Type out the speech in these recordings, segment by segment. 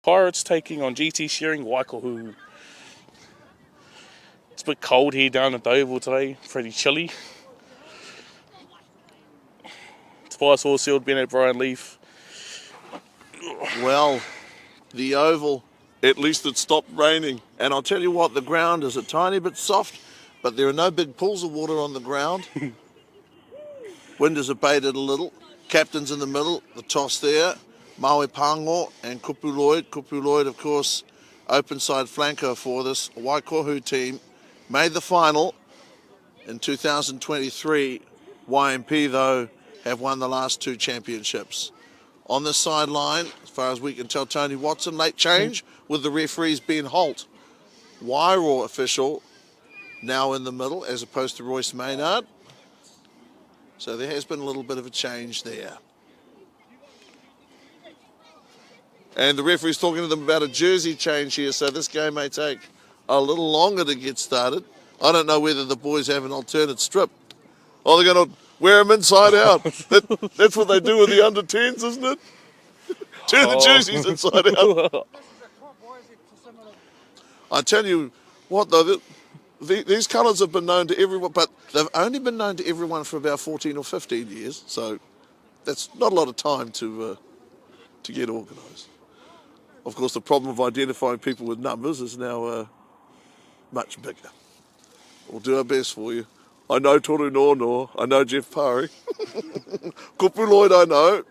Pirates taking on GT Shearing Waikohu. It's a bit cold here down at Dover today, pretty chilly. Tobias Horsfield, Bennett, Brian Leaf. Well, the oval, at least it stopped raining. And I'll tell you what, the ground is a tiny bit soft, but there are no big pools of water on the ground. Wind has abated a little. Captain's in the middle, the toss there. Maui Pango and Kupu Lloyd. Kupu Lloyd, of course, open side flanker for this Waikohu team. Made the final in 2023. YMP, though, have won the last two championships. On the sideline, as far as we can tell, Tony Watson, late change with the referees being Holt. Wairaw official now in the middle as opposed to Royce Maynard. So there has been a little bit of a change there. And the referee's talking to them about a jersey change here, so this game may take a little longer to get started. I don't know whether the boys have an alternate strip. Oh, they're going to wear them inside out. That's what they do with the under-10s, isn't it? Turn the jerseys inside out. I tell you what, though, these colours have been known to everyone, but they've only been known to everyone for about 14 or 15 years, so that's not a lot of time to get organised. Of course, the problem of identifying people with numbers is now much bigger. We'll do our best for you. I know Toru Nono, I know Jeff Parry. Kupu Lloyd, I know.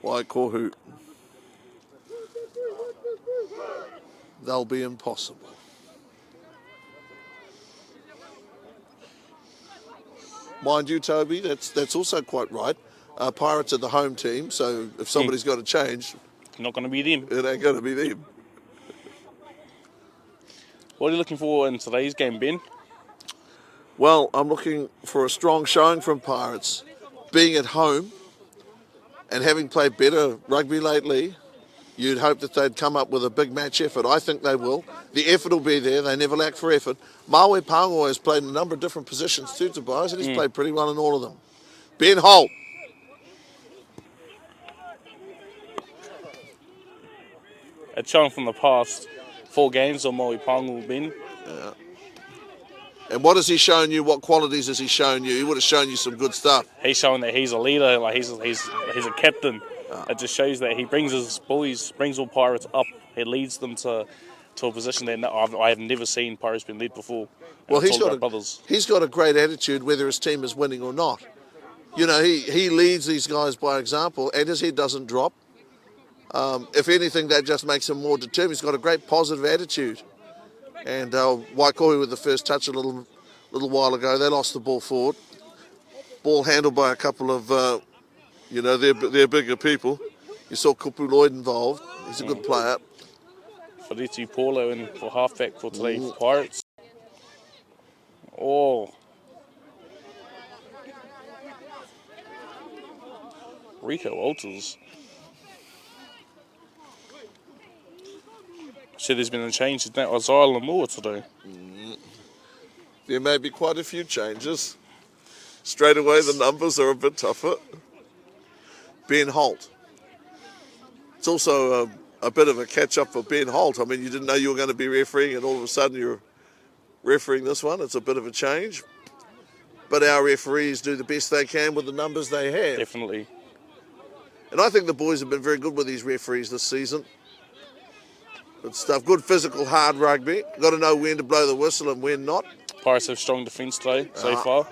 Waikohu. They'll be impossible. Mind you, Toby, that's also quite right. Pirates are the home team, so if somebody's got to change... Not going to be them. It ain't going to be them. What are you looking for in today's game, Ben? Well, I'm looking for a strong showing from Pirates. Being at home and having played better rugby lately, you'd hope that they'd come up with a big match effort. I think they will. The effort will be there. They never lack for effort. Maui Pango has played in a number of different positions too, Tobias, and he's played pretty well in all of them. Ben Holt. A chunk from the past 4 games on Maui Pango, Ben. Yeah. And what has he shown you? What qualities has he shown you? He would have shown you some good stuff. He's showing that he's a leader, like he's a captain. It just shows that he brings his boys, brings all Pirates up. He leads them to a position that I have never seen Pirates been led before. Well, he's got a great attitude whether his team is winning or not. You know, he leads these guys by example, and his head doesn't drop. If anything, that just makes him more determined. He's got a great positive attitude. And Waikohu with the first touch a little while ago, they lost the ball forward. Ball handled by a couple of, they're bigger people. You saw Kupu Lloyd involved. He's a good player. Wharetu Paulo in for halfback for today for Pirates. Oh. Rico Walters. So there's been a change in that Isaiah Lamua today. There may be quite a few changes. Straight away the numbers are a bit tougher. Ben Holt. It's also a bit of a catch-up for Ben Holt. I mean, you didn't know you were going to be refereeing and all of a sudden you're refereeing this one. It's a bit of a change. But our referees do the best they can with the numbers they have. Definitely. And I think the boys have been very good with these referees this season. Good stuff. Good physical, hard rugby. Got to know when to blow the whistle and when not. Pirates have strong defence today so far.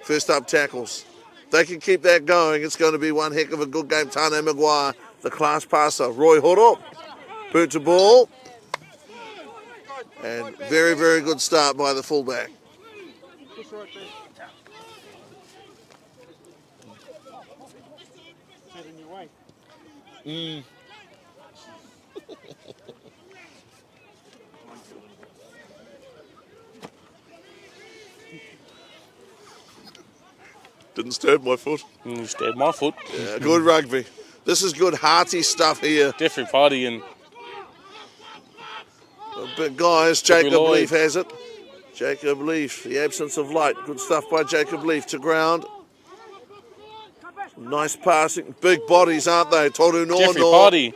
First up tackles. They can keep that going. It's going to be one heck of a good game. Tane Maguire, the class passer. Roy Horo, boot to ball. And very, very good start by the fullback. Didn't stab my foot. Stabbed my foot. Yeah, good rugby. This is good hearty stuff here. Definitely partying. But guys, Jacob Leaf has it. Jacob Leaf, the absence of light. Good stuff by Jacob Leaf to ground. Nice passing. Big bodies, aren't they? Toru no Jeffrey no. Party.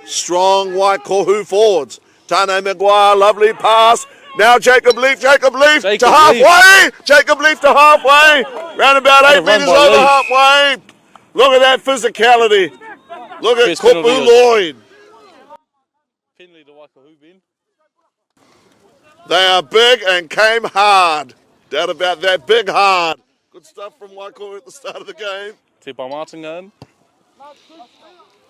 Strong Waikohu forwards. Tane Maguire, lovely pass. Now Jacob Leaf to Jacob halfway. Jacob Leaf to halfway. Round about What a 8 run metres by over Leaf. halfway. Look at that physicality. Look at First penalty Kupu of- Lloyd. Penalty to Waikohu, Ben. They are big and came hard. Doubt about that, big hard. Good stuff from Waikohu at the start of the game. Te Pa Martin going.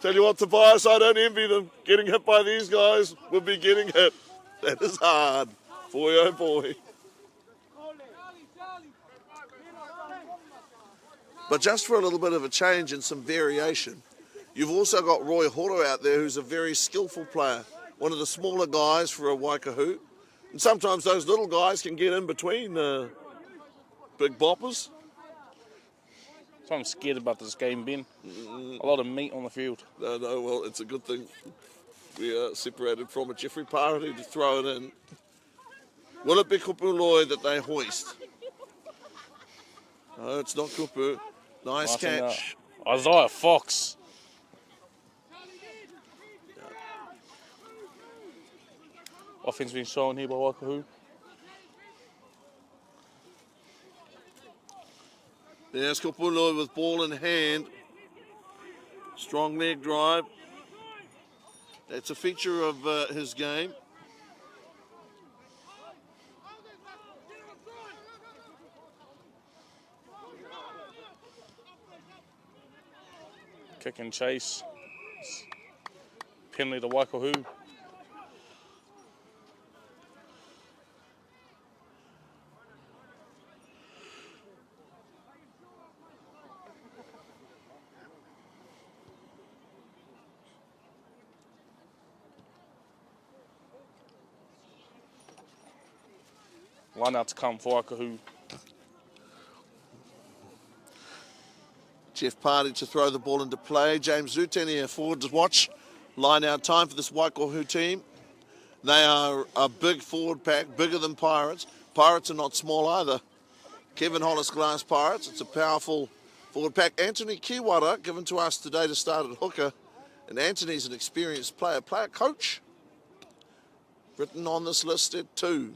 Tell you what, Tobias, I don't envy them. Getting hit by these guys would be getting hit. That is hard. Boy, oh boy. But just for a little bit of a change and some variation, you've also got Roy Horo out there, who's a very skillful player. One of the smaller guys for a Waikohu. And sometimes those little guys can get in between big boppers. So I'm scared about this game, Ben. A lot of meat on the field. No, well, it's a good thing we are separated from it. Jeffrey Party to throw it in. Will it be Kupu Lloyd that they hoist? No, it's not Kupu. Nice catch. Isaiah Fox. Offense being shown here by Waikohu. There's Kupu Lloyd with ball in hand. Strong leg drive. That's a feature of his game. Kick and chase. Penalty to Waikohu. Line out to come for Waikohu. Jeff Party to throw the ball into play. James Zuten here forward to watch. Line out time for this Waikohu team. They are a big forward pack, bigger than Pirates. Pirates are not small either. Kevin Hollis Glass Pirates. It's a powerful forward pack. Anthony Kiwara given to us today to start at hooker. And Anthony's an experienced player coach. Written on this list at 2.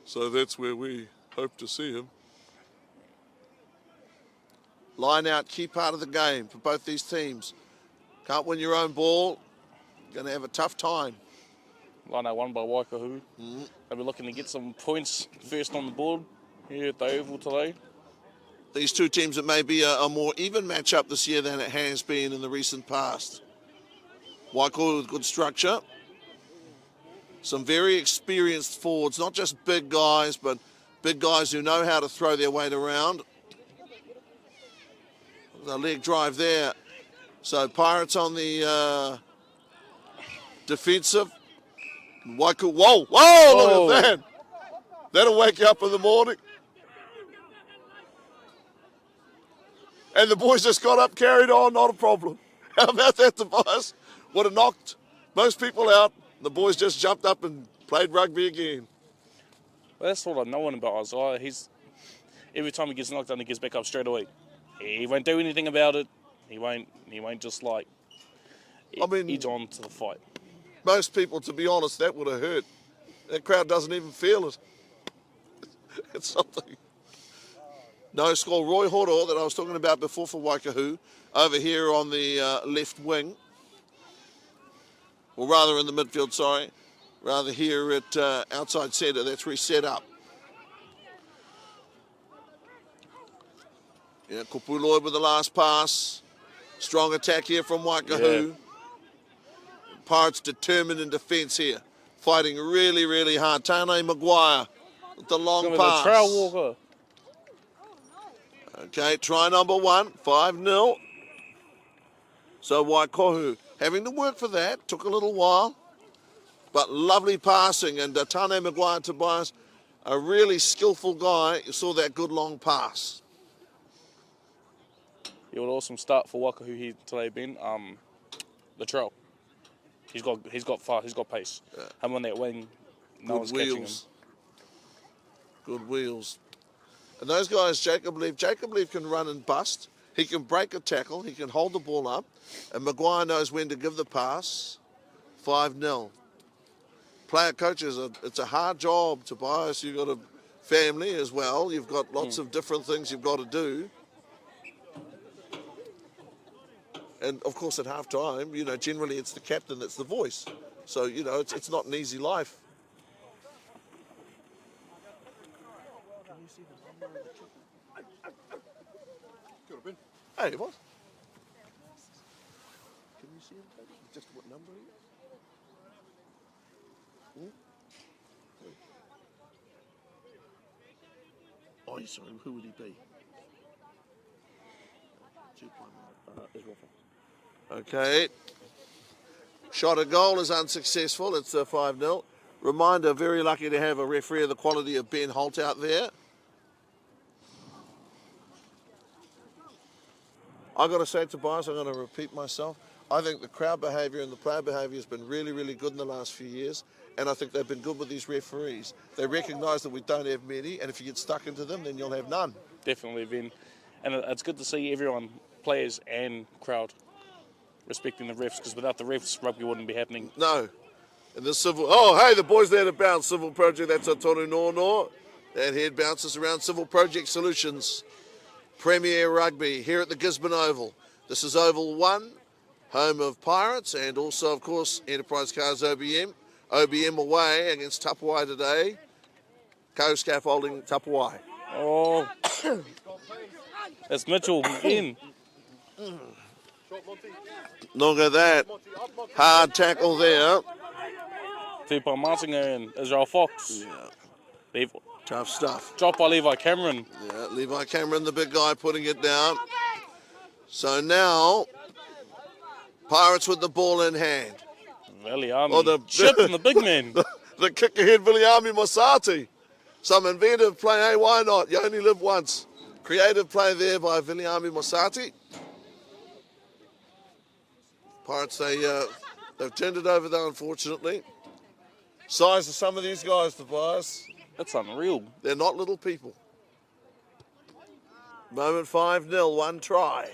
So that's where we hope to see him. Line out, key part of the game for both these teams. Can't win your own ball, going to have a tough time. Line out won by Waikohu. They'll be looking to get some points first on the board here at the Oval today. These two teams, it may be a more even matchup this year than it has been in the recent past. Waikohu with good structure. Some very experienced forwards, not just big guys, but big guys who know how to throw their weight around. The leg drive there. So Pirates on the defensive. Waikohu, whoa, look at that. That'll wake you up in the morning. And the boys just got up, carried on, not a problem. How about that, Tobias? Would have knocked most people out. The boys just jumped up and played rugby again. Well, that's what I know about Isaiah. Every time he gets knocked down, he gets back up straight away. He won't do anything about it. He won't just edge on to the fight. Most people, to be honest, that would have hurt. That crowd doesn't even feel it. It's something. No score. Roy Horo that I was talking about before for Waikohu over here on the left wing. Or rather in the midfield, sorry. Rather here at outside centre. That's where he's set up. Yeah, Kupu Lloyd with the last pass. Strong attack here from Waikohu. Yeah. Pirates determined in defence here. Fighting really, really hard. Tane Maguire with the long pass. The trail walker. Okay, try number 1, 5-0. So Waikohu having to work for that. Took a little while. But lovely passing. And Tane Maguire, Tobias, a really skillful guy. You saw that good long pass. Yeah, an awesome start for Waikohu here today, Ben. The trail. He's got fast, he's got pace. Yeah. Him on that wing, no one's catching him. Good wheels. And those guys, Jacob Leaf can run and bust. He can break a tackle. He can hold the ball up. And Maguire knows when to give the pass. 5-0. Player coaches, it's a hard job, Tobias. You've got a family as well. You've got lots of different things you've got to do. And, of course, at half-time, you know, generally it's the captain that's the voice. So, you know, it's not an easy life. Can you see the number of the chicken? Could have been. Hey, what? Can you see him? Just what number he is? Oh, sorry, who would he be? Israel. Okay. Shot at goal is unsuccessful. It's 5-0. Reminder, very lucky to have a referee of the quality of Ben Holt out there. I've got to say, Tobias, I'm going to repeat myself. I think the crowd behaviour and the player behaviour has been really, really good in the last few years. And I think they've been good with these referees. They recognise that we don't have many, and if you get stuck into them, then you'll have none. Definitely, Ben. And it's good to see everyone, players and crowd, respecting the refs, because without the refs, rugby wouldn't be happening. No. And the civil... Oh, hey, the boys there to bounce. Civil Project, that's a Toru Nono. That head bounces around Civil Project Solutions. Premier Rugby here at the Gisborne Oval. This is Oval 1, home of Pirates, and also, of course, Enterprise Cars OBM. OBM away against Tapawai today. Co-scaffolding Tapawai. Oh, that's Mitchell in. Look at that. Hard tackle there. Tupa Martinga and Israel Fox. Yeah. Tough stuff. Drop by Levi Cameron. Yeah, Levi Cameron, the big guy, putting it down. So now, Pirates with the ball in hand. Viliami chipping the big man. The kick ahead, Viliami Mosati. Some inventive play, hey, why not? You only live once. Creative play there by Viliami Mosati. Pirates, they've turned it over though, unfortunately. Size of some of these guys, Tobias. That's unreal. They're not little people. Moment 5-0, one try.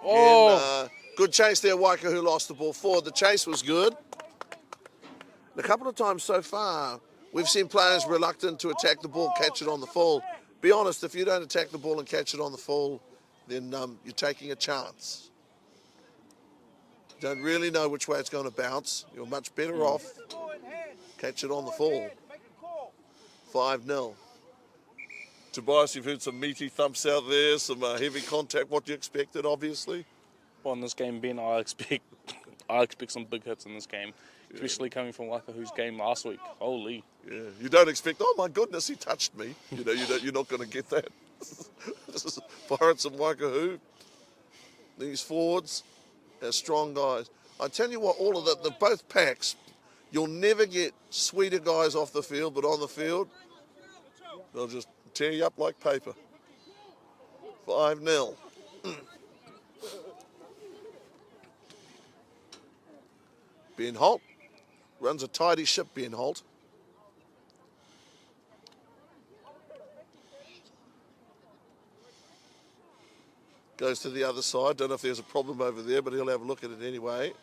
Oh. And, good chase there, Waikohu lost the ball forward. The chase was good. A couple of times so far, we've seen players reluctant to attack the ball, catch it on the full. Be honest, if you don't attack the ball and catch it on the full, then you're taking a chance. You don't really know which way it's going to bounce. You're much better off catch it on the full. 5-0. Tobias, you've heard some meaty thumps out there, some heavy contact. What you expected, obviously. Well, in this game, Ben, I expect some big hits in this game, especially coming from Waikahu's game last week. Holy. Yeah, you don't expect, oh my goodness, he touched me. You know, you're not going to get that. This is Pirates and Waikahu. These forwards, they're strong guys. I tell you what, all of the both packs, you'll never get sweeter guys off the field, but on the field, they'll just tear you up like paper. 5-0. Ben Holt runs a tidy ship, Ben Holt. Goes to the other side. Don't know if there's a problem over there, but he'll have a look at it anyway.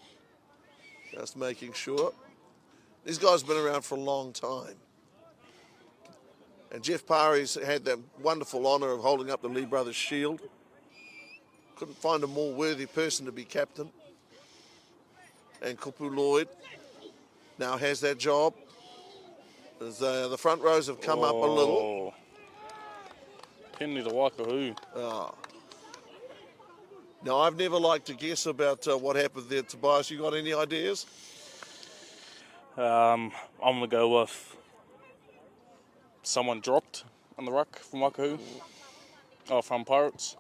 Just making sure. These guys have been around for a long time. And Jeff Parry's had that wonderful honour of holding up the Lee Brothers shield. Couldn't find a more worthy person to be captain. And Kupu Lloyd now has that job. As the front rows have come up a little. Penalty to Waikahu. Now, I've never liked to guess about what happened there, Tobias. You got any ideas? I'm going to go with someone dropped on the ruck from Wahoo, from Pirates.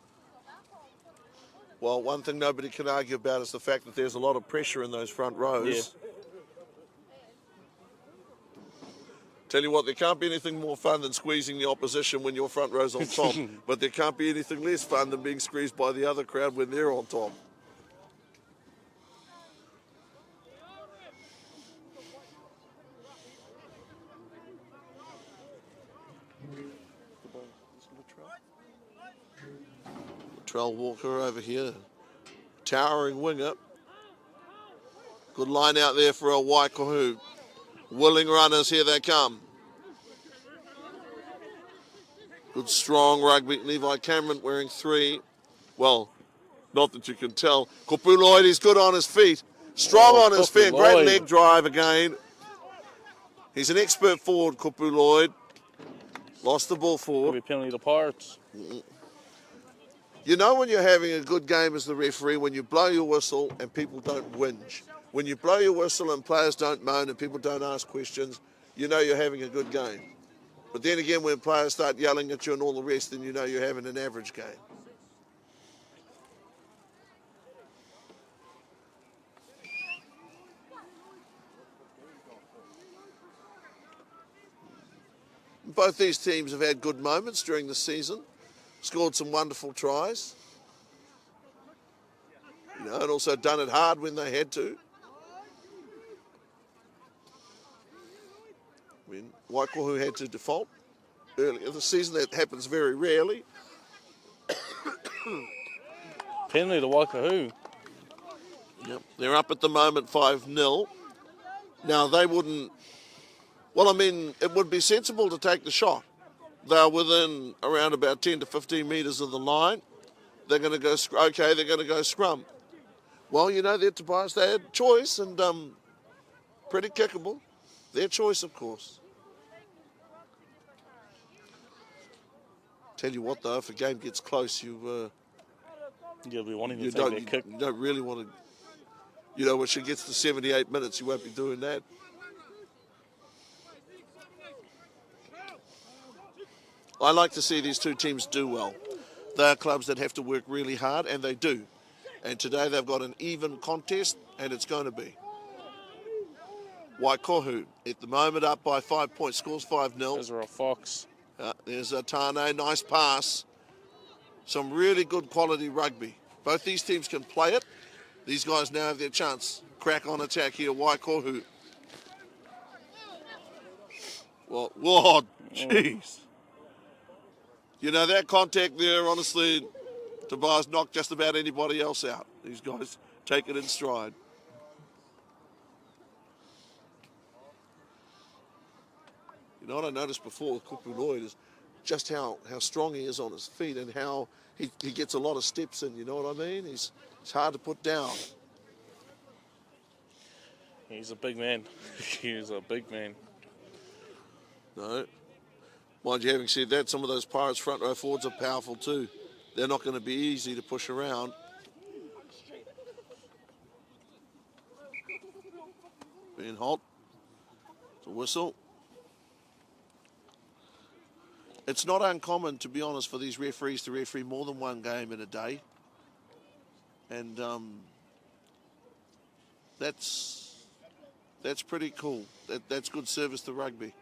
Well, one thing nobody can argue about is the fact that there's a lot of pressure in those front rows. Yeah. Tell you what, there can't be anything more fun than squeezing the opposition when your front row's on top, but there can't be anything less fun than being squeezed by the other crowd when they're on top. Trell Walker over here. Towering winger. Good line out there for a Waikohu. Willing runners, here they come. Good strong rugby. Levi Cameron wearing 3. Well, not that you can tell. Kupu Lloyd, he's good on his feet. Strong on his feet. Great leg drive again. He's an expert forward, Kupu Lloyd. Lost the ball forward. Maybe penalty to Pirates. You know when you're having a good game as the referee, when you blow your whistle and people don't whinge. When you blow your whistle and players don't moan and people don't ask questions, you know you're having a good game. But then again, when players start yelling at you and all the rest, then you know you're having an average game. Both these teams have had good moments during the season, scored some wonderful tries, and also done it hard when they had to. I mean, Waikohu had to default earlier this season. That happens very rarely. Penalty to Wahoo. Yep. They're up at the moment 5-0. Now, they wouldn't... Well, I mean, it would be sensible to take the shot. They're within around about 10 to 15 metres of the line. They're going to go... Okay, they're going to go scrum. Well, they're Tobias. They had choice and pretty kickable. Their choice, of course. Tell you what, though, if a game gets close, you'll be wanting to take that kick. You don't really want to... when she gets to 78 minutes, you won't be doing that. I like to see these two teams do well. They are clubs that have to work really hard, and they do. And today they've got an even contest, and it's going to be. Waikohu, at the moment, up by 5 points, scores 5-0. There's a Fox. There's a Tane, nice pass. Some really good quality rugby. Both these teams can play it. These guys now have their chance. Crack on attack here, Waikohu. Well, whoa, jeez. That contact there, honestly, Tobias knocked just about anybody else out. These guys take it in stride. What I noticed before with Kupu Lloyd is just how strong he is on his feet and how he gets a lot of steps in, you know what I mean? It's hard to put down. He's a big man. He's a big man. No. Mind you, having said that, some of those Pirates front row forwards are powerful too. They're not going to be easy to push around. Ben Holt. It's a whistle. It's not uncommon, to be honest, for these referees to referee more than one game in a day. And that's pretty cool. That's good service to rugby.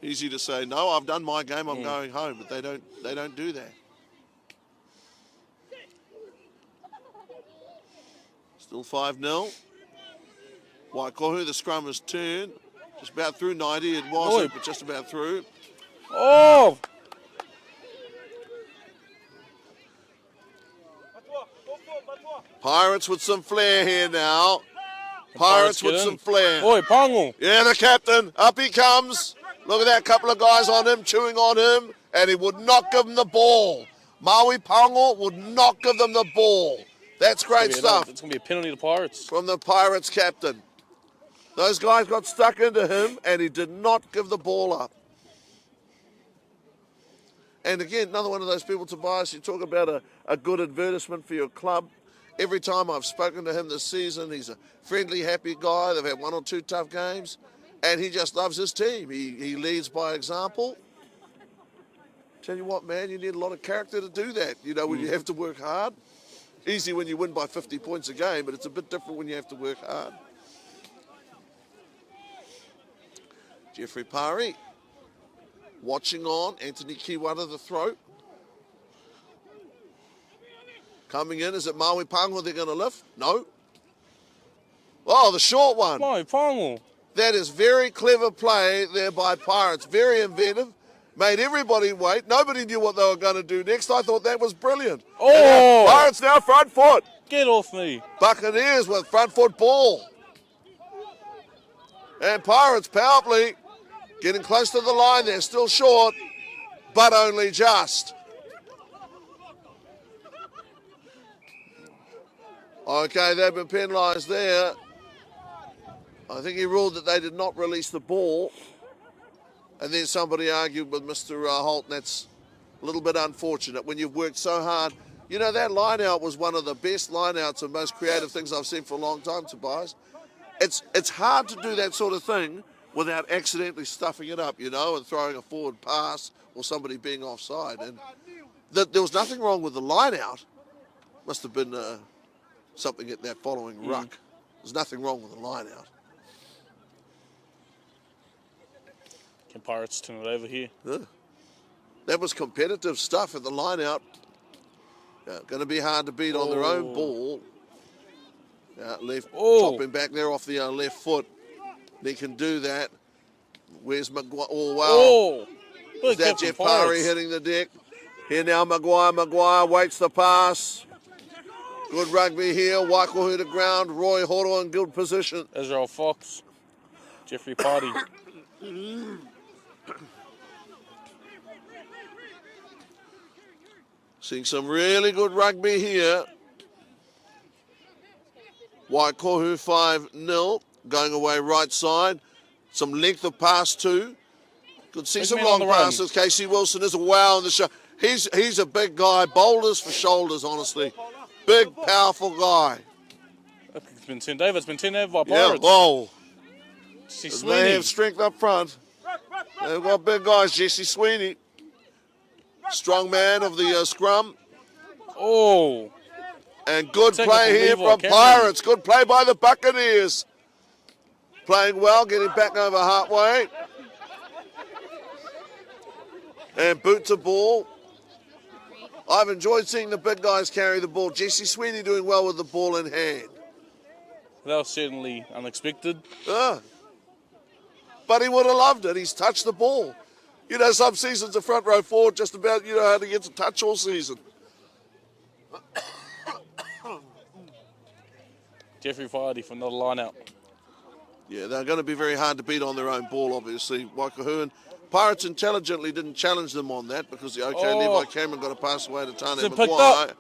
Easy to say, no, I've done my game, I'm going home, but they don't do that. Still 5-0. Waikohu, the scrum has turned. Just about through 90. It wasn't, but just about through. Oh! Pirates with some flair here now. Pirates with some flair. Oi, Pango. Yeah, the captain. Up he comes. Look at that, couple of guys on him, chewing on him, and he would not give them the ball. Maui Pango would not give them the ball. That's great stuff. It's going to be a penalty to Pirates. From the Pirates captain. Those guys got stuck into him, and he did not give the ball up. And again, another one of those people, Tobias, you talk about a good advertisement for your club. Every time I've spoken to him this season, he's a friendly, happy guy. They've had one or two tough games, and he just loves his team. He leads by example. Tell you what, man, you need a lot of character to do that, when you have to work hard. Easy when you win by 50 points a game, but it's a bit different when you have to work hard. Jeffrey Pari watching on. Anthony Kiwata, the throat. Coming in, is it Maui Pango they're going to lift? No. Oh, the short one. Maui Pango. That is very clever play there by Pirates. Very inventive. Made everybody wait. Nobody knew what they were going to do next. I thought that was brilliant. Oh! Pirates now front foot. Get off me. Buccaneers with front foot ball. And Pirates power play getting close to the line. They're still short, but only just. Okay, they've been penalised there. I think he ruled that they did not release the ball. And then somebody argued with Mr. Holt, and that's a little bit unfortunate when you've worked so hard. You know, that line-out was one of the best line-outs and most creative things I've seen for a long time, Tobias. It's hard to do that sort of thing without accidentally stuffing it up, you know, and throwing a forward pass or somebody being offside. And there was nothing wrong with the line-out. Must have been something at that following ruck. There's nothing wrong with the line-out. Can Pirates turn it over here? Yeah. That was competitive stuff at the line-out. Going to be hard to beat on their own ball. Left, chopping back there off the left foot. They can do that. Where's Maguire? Oh, wow. Is that Jeff Parry hitting the deck? Here now, Maguire. Maguire waits the pass. Good rugby here. Waikohu to ground. Roy Horo in good position. Israel Fox. Jeffrey Party. Seeing some really good rugby here. Waikohu 5-0. Going away right side. Some length of pass too. Could see some long passes. Casey Wilson is a wow in the show. He's a big guy. Boulders for shoulders, honestly. Big, powerful guy. It's been turned over. It's been turned over by Pirates. Yeah, whoa. Jesse Sweeney. They have strength up front. They've got big guys. Jesse Sweeney. Strong man of the scrum. Oh. And good play here from Pirates. Good play by the Buccaneers. Playing well, getting back over halfway. And boot to ball. I've enjoyed seeing the big guys carry the ball. Jesse Sweeney doing well with the ball in hand. That was certainly unexpected. But he would have loved it. He's touched the ball. You know, some seasons a front row forward just about, you know, how to get a touch all season. Jeffrey Fardy from the line out. Yeah, they're going to be very hard to beat on their own ball, obviously. Waikohu and Pirates intelligently didn't challenge them on that because Levi Cameron got a pass away to Tane Maguire.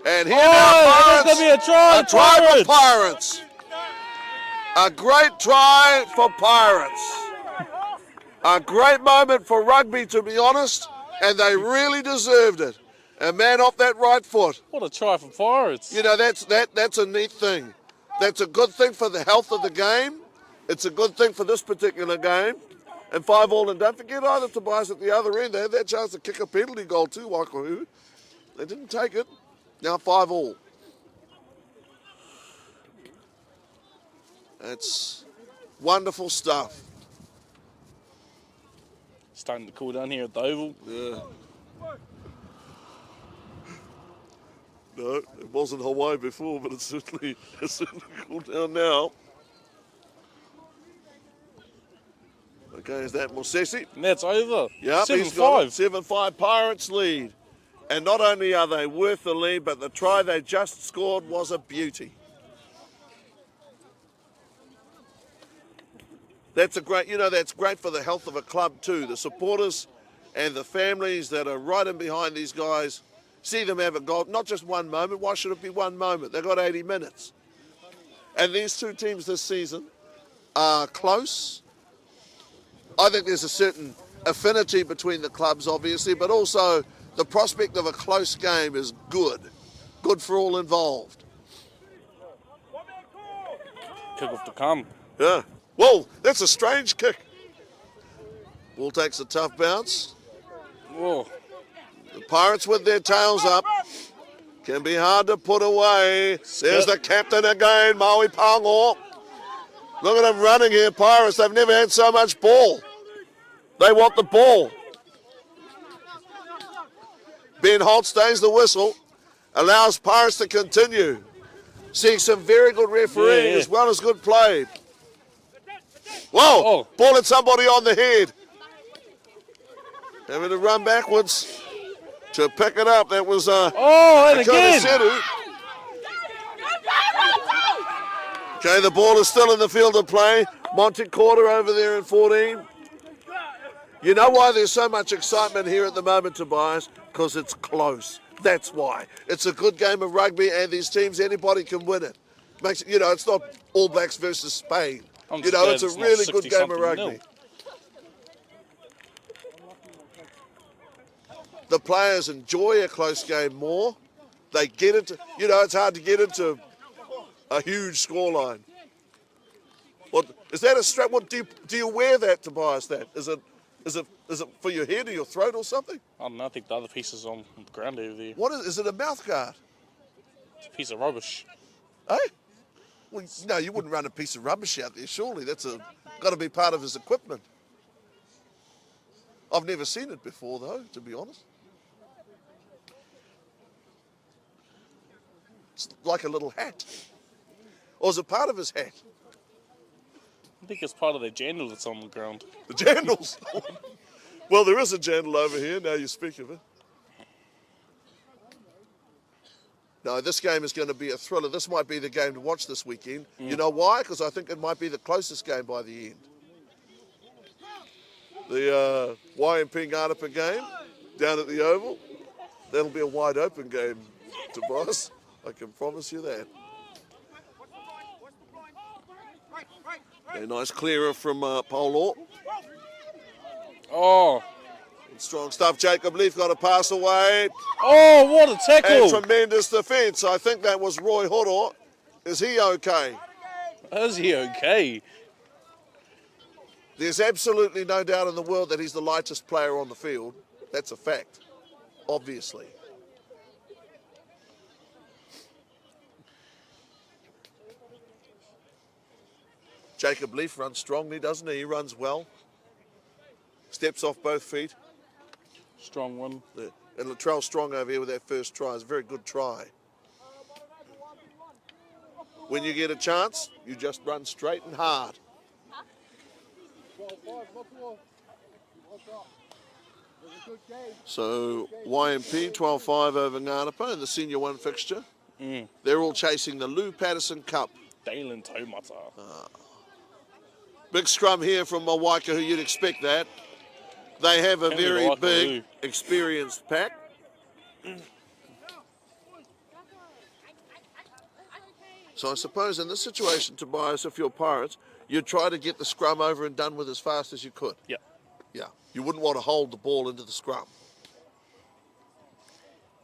And here now, Pirates. There's going to be a try. A try for Pirates. A great try for Pirates. A great moment for rugby, to be honest, and they really deserved it. A man off that right foot. What a try for Pirates. You know, that's a neat thing. That's a good thing for the health of the game. It's a good thing for this particular game. And 5-all, and don't forget either, Tobias, at the other end, they had that chance to kick a penalty goal too, Waikohu. They didn't take it. Now 5-all. That's wonderful stuff. Starting to cool down here at the Oval. Yeah. No, it wasn't Hawaii before, but it's certainly cooled down now. Okay, is that Mosesi? And that's over. Yep, 7-5. 7-5 Pirates lead. And not only are they worth the lead, but the try they just scored was a beauty. That's that's great for the health of a club too. The supporters and the families that are right in behind these guys, see them have a goal, not just one moment. Why should it be one moment? They've got 80 minutes. And these two teams this season are close. I think there's a certain affinity between the clubs, obviously, but also the prospect of a close game is good. Good for all involved. Kickoff to come. Yeah. Whoa, that's a strange kick. Ball takes a tough bounce. Whoa. The Pirates with their tails up. Can be hard to put away. There's the captain again, Maui Pango. Look at them running here, Pirates. They've never had so much ball. They want the ball. Ben Holt stays the whistle. Allows Pirates to continue. Seeing some very good refereeing as well as good play. Whoa! Ball hit somebody on the head. Having to run backwards to pick it up. That was and again. Okay, the ball is still in the field of play. Monte Quarter over there in 14. You know why there's so much excitement here at the moment, Tobias? Because it's close. That's why. It's a good game of rugby, and these teams, anybody can win it. Makes it, it's not All Blacks versus Spain. It's a really good game of rugby. Nil. The players enjoy a close game more. They get into, it's hard to get into a huge scoreline. What is that a strap? What do you wear that, Tobias? That is it for your head or your throat or something? I don't know. I think the other piece is on the ground over there. What is it? A mouth guard? It's a piece of rubbish. Eh? Well, no, you wouldn't run a piece of rubbish out there. Surely that's got to be part of his equipment. I've never seen it before, though, to be honest. It's like a little hat. Or is it part of his hat? I think it's part of the jandal that's on the ground. The jandals? Well, there is a jandal over here, now you speak of it. No, this game is going to be a thriller. This might be the game to watch this weekend. You know why? Because I think it might be the closest game by the end. The YMP Ngarapa game down at the Oval, that'll be a wide open game, Tobias. I can promise you that. A nice clearer from Paulo. Oh. Strong stuff. Jacob Leaf got a pass away. Oh, what a tackle. And tremendous defence. I think that was Roy Horo. Is he okay? Is he okay? There's absolutely no doubt in the world that he's the lightest player on the field. That's a fact, obviously. Jacob Leaf runs strongly, doesn't he? He runs well. Steps off both feet. Strong one. Yeah. And Latrell Strong over here with that first try. It's a very good try. When you get a chance, you just run straight and hard. So YMP 12-5 over Ngarapa in the Senior 1 fixture. They're all chasing the Lou Patterson Cup. Dalen Taumata. Big scrum here from Waikahu, you'd expect that. They have a very big, experienced pack. So I suppose in this situation, Tobias, if you're Pirates, you'd try to get the scrum over and done with as fast as you could. Yeah. Yeah. You wouldn't want to hold the ball into the scrum.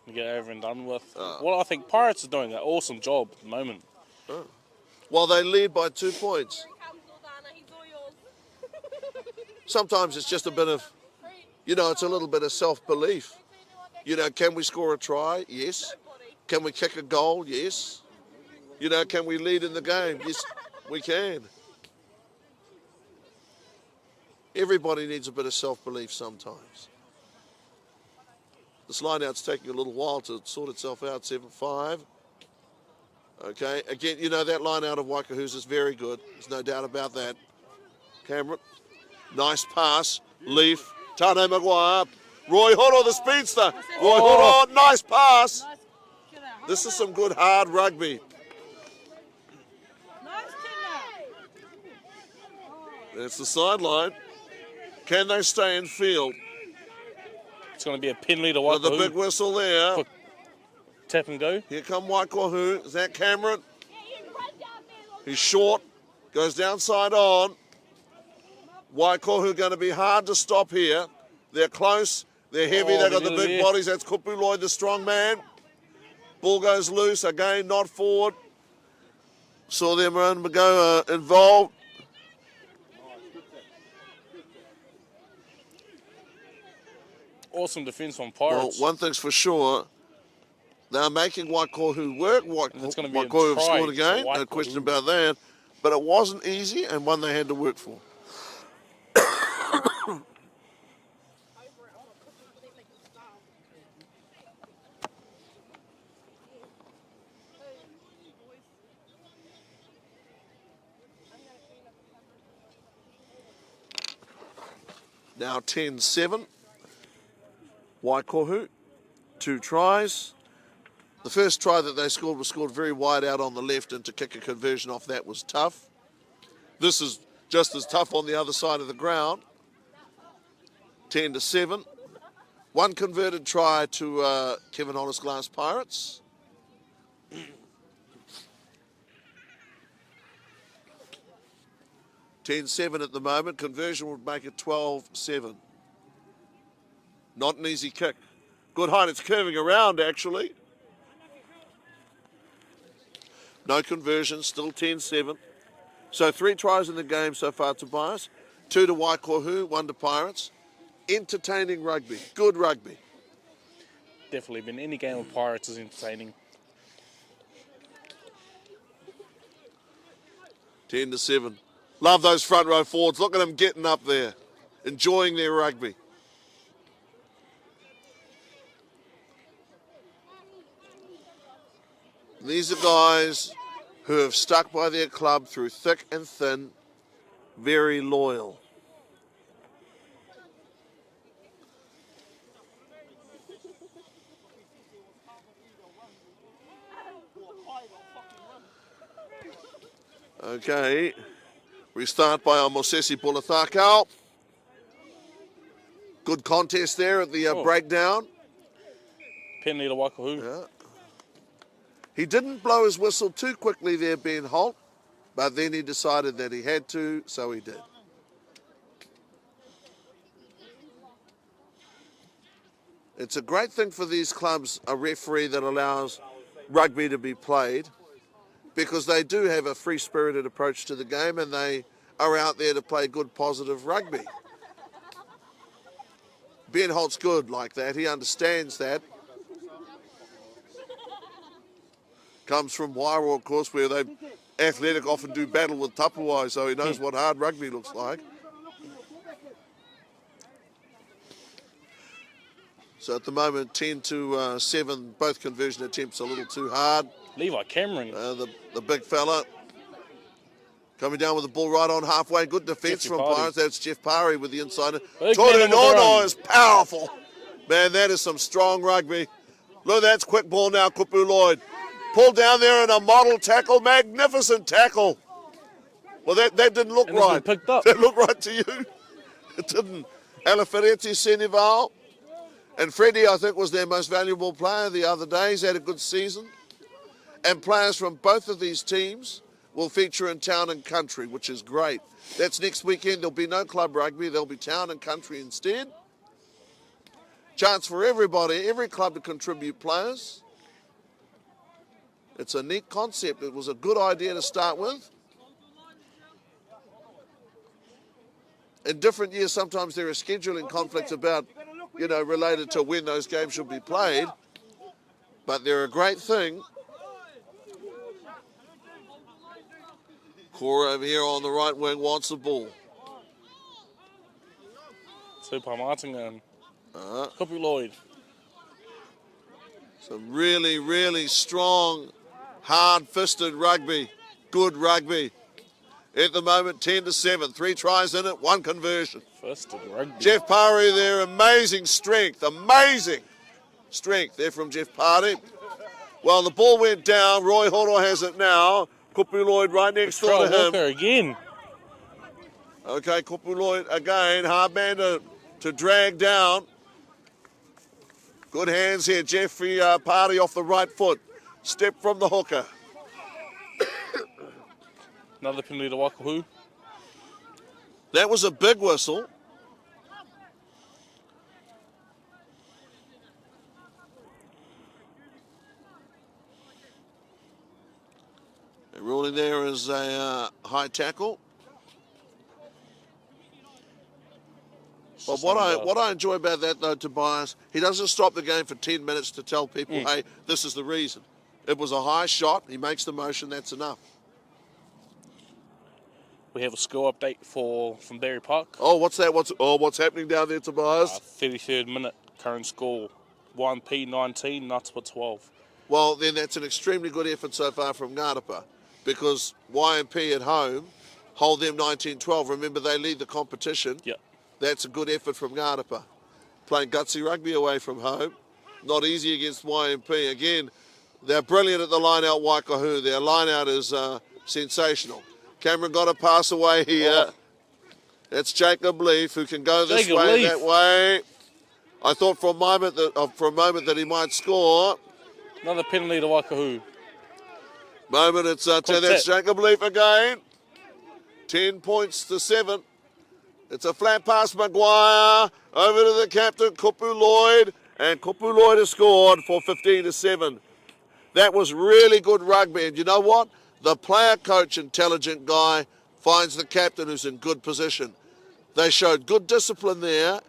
You get over and done with. Well, I think Pirates are doing an awesome job at the moment. Well, they lead by 2 points. Sometimes it's just a bit of, it's a little bit of self-belief. Can we score a try? Yes. Can we kick a goal? Yes. Can we lead in the game? Yes, we can. Everybody needs a bit of self-belief sometimes. This line-out's taking a little while to sort itself out, 7-5. Okay, again, that line-out of Waikahu's is very good. There's no doubt about that. Cameron, nice pass. Leaf, Tane Maguire. Roy Horo, the speedster. Roy Horo, nice pass. This is some good hard rugby. That's the sideline. Can they stay in field? It's going to be a penalty to With Waikahu. the big whistle there. Quick tap and go. Here come Waikahu. Is that Cameron? He's short. Goes downside on. Waikahu going to be hard to stop here. They're close. They're heavy. They've got the big bodies. That's Kupu Lloyd, the strong man. Ball goes loose. Again, not forward. Saw them go involved. Awesome defence from Pirates. Well, one thing's for sure, they're making Waikahu work. Waikahu have scored again, no question about that. But it wasn't easy and one they had to work for. Now 10-7. Waikohu, 2 tries. The first try that they scored was scored very wide out on the left, and to kick a conversion off that was tough. This is just as tough on the other side of the ground. 10-7. 1 converted try to Kevin Honestglass Pirates. (10-7) at the moment. Conversion would make it 12-7. Not an easy kick. Good height. It's curving around, actually. No conversion. Still 10-7. So 3 tries in the game so far, Tobias. 2 to Waikohu, 1 to Pirates. Entertaining rugby. Good rugby. Definitely been any game with Pirates is entertaining. 10-7. Love those front row forwards. Look at them getting up there, enjoying their rugby. These are guys who have stuck by their club through thick and thin, very loyal. Okay, we start by our Mosesi Pulathakau. Good contest there at the breakdown. Penalty to Waikohu. Yeah. He didn't blow his whistle too quickly there, Ben Holt, but then he decided that he had to, so he did. It's a great thing for these clubs, a referee that allows rugby to be played, because they do have a free-spirited approach to the game and they are out there to play good, positive rugby. Ben Holt's good like that. He understands that. Comes from Wairoa, of course, where they athletic often do battle with Tapawai, so he knows what hard rugby looks like. So at the moment, 10-7, both conversion attempts a little too hard. Levi Cameron. The big fella. Coming down with the ball right on halfway. Good defence from Pirates. That's Jeff Parry with the insider. Toru Nono is powerful. Man, that is some strong rugby. Look, that's quick ball now, Kupu Lloyd. Pulled down there in a model tackle. Magnificent tackle. Well, that didn't look right. Picked up. That looked right to you. It didn't. Alafereti Senival. And Freddie, I think, was their most valuable player the other day. He's had a good season. And players from both of these teams will feature in Town and Country, which is great. That's next weekend. There'll be no club rugby. There'll be Town and Country instead. Chance for everybody, every club to contribute players. It's a neat concept. It was a good idea to start with. In different years, sometimes there are scheduling conflicts about, related to when those games should be played. But they're a great thing. Cora over here on the right wing wants the ball. Super Martin. Kupu Lloyd. Some really, really strong, hard-fisted rugby. Good rugby. At the moment, 10-7. 3 tries in it, 1 conversion. Fisted rugby. Jeff Parry there, amazing strength. Amazing strength there from Jeff Parry. Well, the ball went down. Roy Horo has it now. Kupu Lloyd right next door to him. Again. Okay, Kupu Lloyd again. Hard man to drag down. Good hands here. Jeffrey Party off the right foot. Step from the hooker. Another penalty to Waikohu. That was a big whistle. The ruling there is a high tackle. But what I enjoy about that, though, Tobias, he doesn't stop the game for 10 minutes to tell people, hey, this is the reason. It was a high shot. He makes the motion. That's enough. We have a score update from Berry Park. Oh, what's that? What's happening down there, Tobias? 33rd minute, current score, 1P19, Nutspa 12. Well, then that's an extremely good effort so far from Ngarapa, because YMP at home hold them 19-12. Remember, they lead the competition. Yep. That's a good effort from Ngarapa. playing gutsy rugby away from home. Not easy against YMP. Again, they're brilliant at the line-out Waikohu. Their line-out is sensational. Cameron got a pass away here. Oh. That's Jacob Leaf, who can go this way, that way. I thought for a moment that he might score. Another penalty to Waikohu. That's Jacob Leaf again. 10 points to 7. It's a flat pass, Maguire, over to the captain, Kupu Lloyd, and Kupu Lloyd has scored for 15 to 7. That was really good rugby, and you know what? The player coach, intelligent guy, finds the captain who's in good position. They showed good discipline there,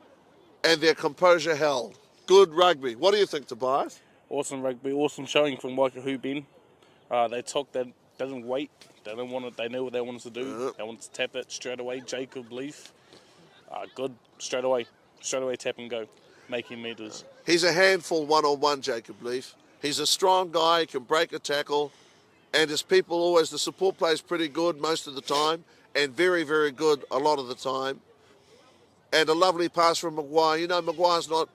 and their composure held. Good rugby. What do you think, Tobias? Awesome rugby, awesome showing from Waikohu, Ben. They took that, they didn't wait. They didn't want it. They knew what they wanted to do. They wanted to tap it straight away. Jacob Leaf, good straight away tap and go, making meters. He's a handful one-on-one, Jacob Leaf. He's a strong guy. He can break a tackle, and his people always. The support plays pretty good most of the time, and very, very good a lot of the time. And a lovely pass from Maguire. You know, Maguire's not.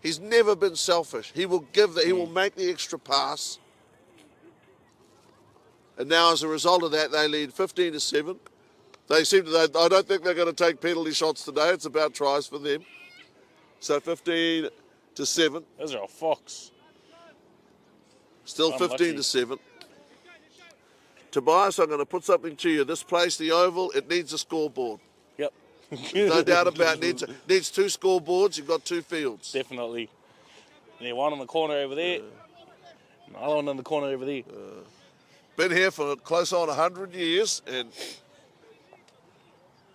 He's never been selfish. He will give He will make the extra pass. And now, as a result of that, they lead 15 to 7. I don't think they're going to take penalty shots today. It's about tries for them. So 15 to 7. Those are a fox. Still 15 to 7. Tobias, I'm going to put something to you. This place, the Oval, it needs a scoreboard. Yep. No doubt about it. Needs 2 scoreboards. You've got 2 fields. Definitely. And one on the corner over there. Another one in the corner over there. Been here for close on 100 years, and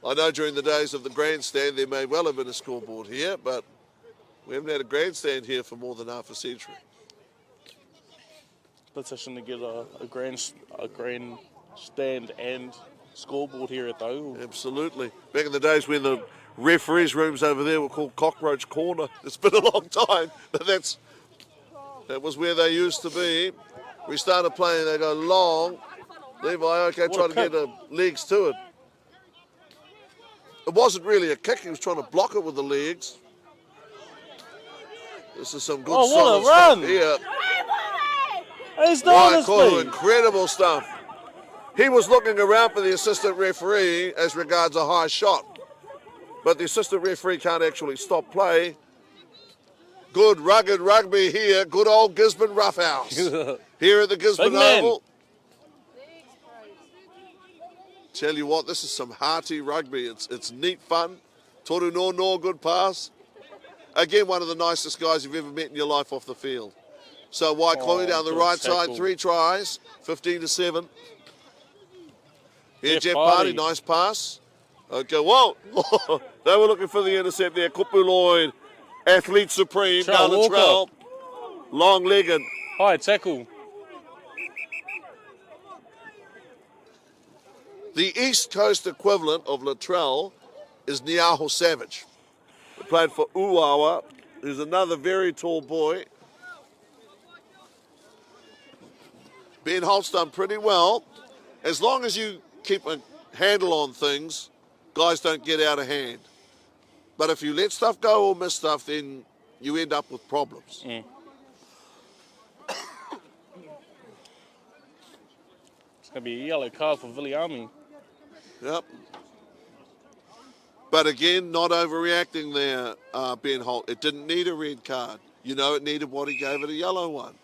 I know during the days of the grandstand there may well have been a scoreboard here, but we haven't had a grandstand here for more than half a century. Petition to get a grandstand and scoreboard here at the Oval. Absolutely. Back in the days when the referees' rooms over there were called Cockroach Corner. It's been a long time, but that was where they used to be. We started playing, they go long. Levi, okay, try to get the legs to it. It wasn't really a kick, he was trying to block it with the legs. This is some good what a run! Here. He's done this incredible stuff. He was looking around for the assistant referee as regards a high shot. But the assistant referee can't actually stop play. Good rugged rugby here, good old Gisborne roughhouse. Here at the Gisborne Oval. Tell you what, this is some hearty rugby. It's neat fun. Toru no, good pass. Again, one of the nicest guys you've ever met in your life off the field. So Waikohu down the right side, 3 tries, 15 to 7. Here, Jeff Party, nice pass. Okay, whoa. They were looking for the intercept there. Kupu Lloyd, athlete supreme, down the trail. Long-legged. High tackle. The East Coast equivalent of Latrell is Niaho Savage. He played for Uawa, who's another very tall boy. Ben Holt's done pretty well. As long as you keep a handle on things, guys don't get out of hand. But if you let stuff go or miss stuff, then you end up with problems. It's going to be a yellow card for Viliami. Yep. But again, not overreacting there, Ben Holt. It didn't need a red card. You know, it needed what he gave it, a yellow one.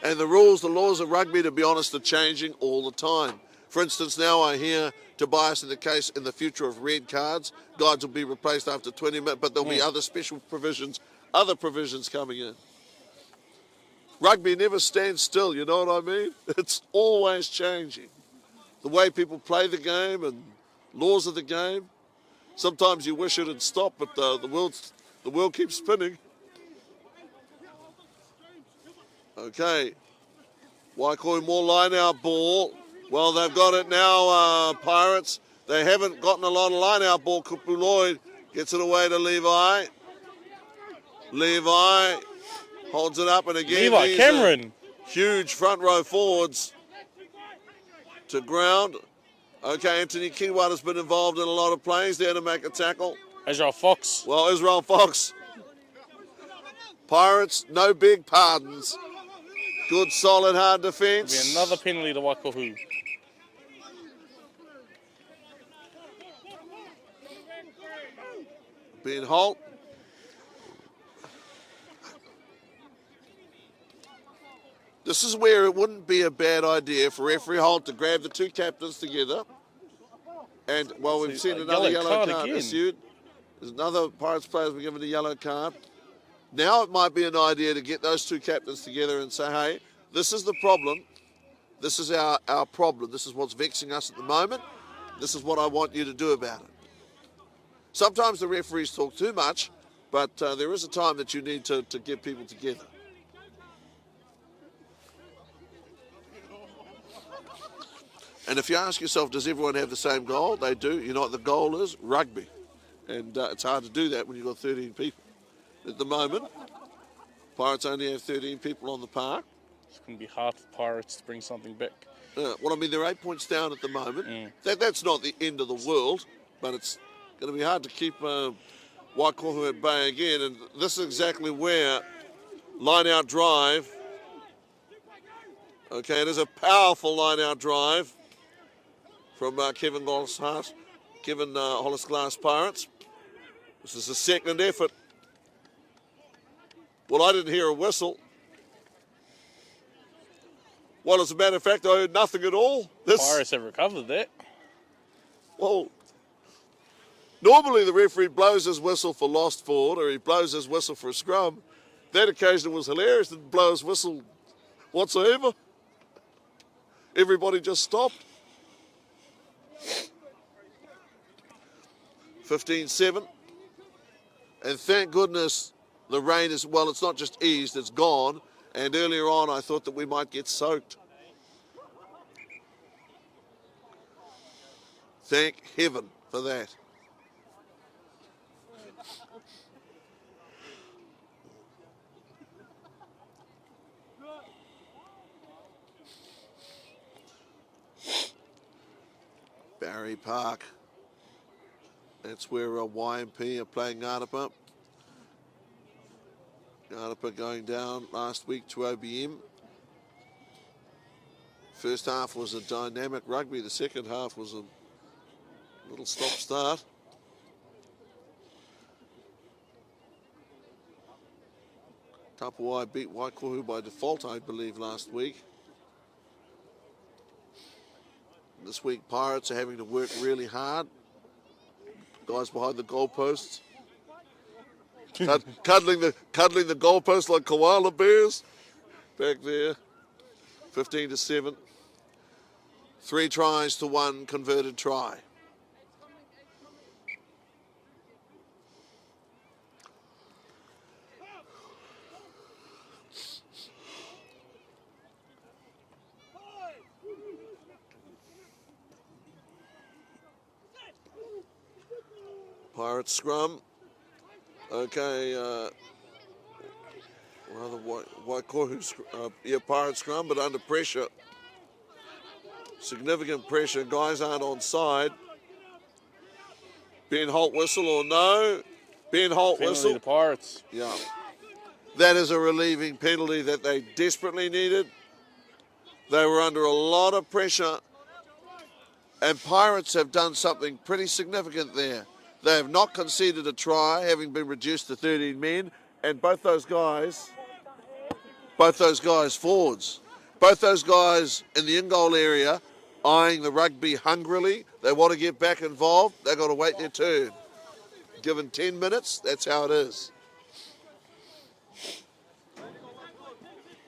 And the laws of rugby, to be honest, are changing all the time. For instance, now I hear, Tobias, in the future of red cards, guards will be replaced after 20 minutes, but there'll be other special provisions, other provisions coming in. Rugby never stands still, you know what I mean? It's always changing. The way people play the game and laws of the game. Sometimes you wish it had stopped, but the world keeps spinning. Okay. Waikohu more line-out ball. Well, they've got it now, Pirates. They haven't gotten a lot of line-out ball. Kupu Lloyd gets it away to Levi. Levi holds it up, and again, Levi Cameron. Huge front row forwards. to ground. Okay, Anthony Kiwata's been involved in a lot of plays there to make a tackle. Israel Fox. Well, Israel Fox. Pirates, no big pardons. Good, solid, hard defence. There'll be another penalty to Waikohu. Ben Holt. This is where it wouldn't be a bad idea for referee Holt to grab the two captains together. And, well, we've seen another yellow card issued. There's another Pirates player who's been given a yellow card. Now it might be an idea to get those two captains together and say, hey, this is the problem. This is our problem. This is what's vexing us at the moment. This is what I want you to do about it. Sometimes the referees talk too much, but there is a time that you need to get people together. And if you ask yourself, does everyone have the same goal? They do. You know what the goal is? Rugby. And it's hard to do that when you've got 13 people. At the moment, Pirates only have 13 people on the park. It's going to be hard for Pirates to bring something back. Well, I mean, they're 8 points down at the moment. That's not the end of the world, but it's going to be hard to keep Waikohu at bay again. And this is exactly where line-out drive. Okay, it is a powerful line-out drive from Kevin Hollis Glass Pirates. This is the second effort. Well, I didn't hear a whistle. Well, as a matter of fact, I heard nothing at all. Pirates have recovered that. Well, normally the referee blows his whistle for lost forward, or he blows his whistle for a scrum. That occasion was hilarious. Didn't blow his whistle whatsoever. Everybody just stopped. 15-7. And thank goodness the rain is, well, it's not just eased, it's gone. And earlier on, I thought that we might get soaked. Thank heaven for that. Barry Park. That's where YMP are playing Ngarapa. Ngarapa going down last week to OBM. First half was a dynamic rugby. The second half was a little stop-start. Tapawai beat Waikohu by default, I believe, last week. This week, Pirates are having to work really hard. Guys behind the goalposts. cuddling the goalpost like koala bears. Back there. 15-7. 3 tries to 1 converted try. Pirates scrum. Okay, rather Waikohu, Pirates scrum, but under pressure. Significant pressure. Guys aren't on side. Ben Holt whistle or no? Ben Holt whistle. The Pirates. Yeah. That is a relieving penalty that they desperately needed. They were under a lot of pressure, and Pirates have done something pretty significant there. They have not conceded a try, having been reduced to 13 men, and both those guys forwards, both those guys in the in-goal area, eyeing the rugby hungrily. They want to get back involved. They've got to wait their turn. Given 10 minutes, that's how it is.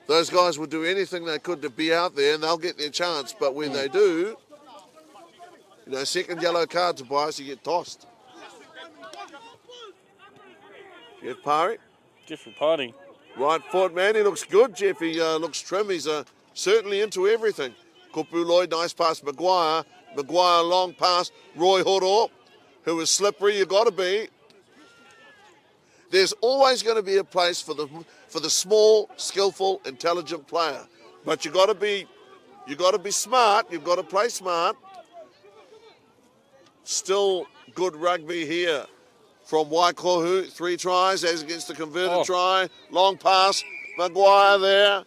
Those guys would do anything they could to be out there, and they'll get their chance. But when they do, second yellow card, Tobias, you get tossed. Jeff Parry. Jeffrey Party. Right foot, man. He looks good, Jeff. He looks trim. He's certainly into everything. Kupu Lloyd, nice pass. Maguire, long pass. Roy Horo, who is slippery. You got to be. There's always going to be a place for the small, skillful, intelligent player. But you got to be You've got to be smart. You've got to play smart. Still good rugby here from Waikohu. 3 tries as against the converted try. Long pass. Maguire there.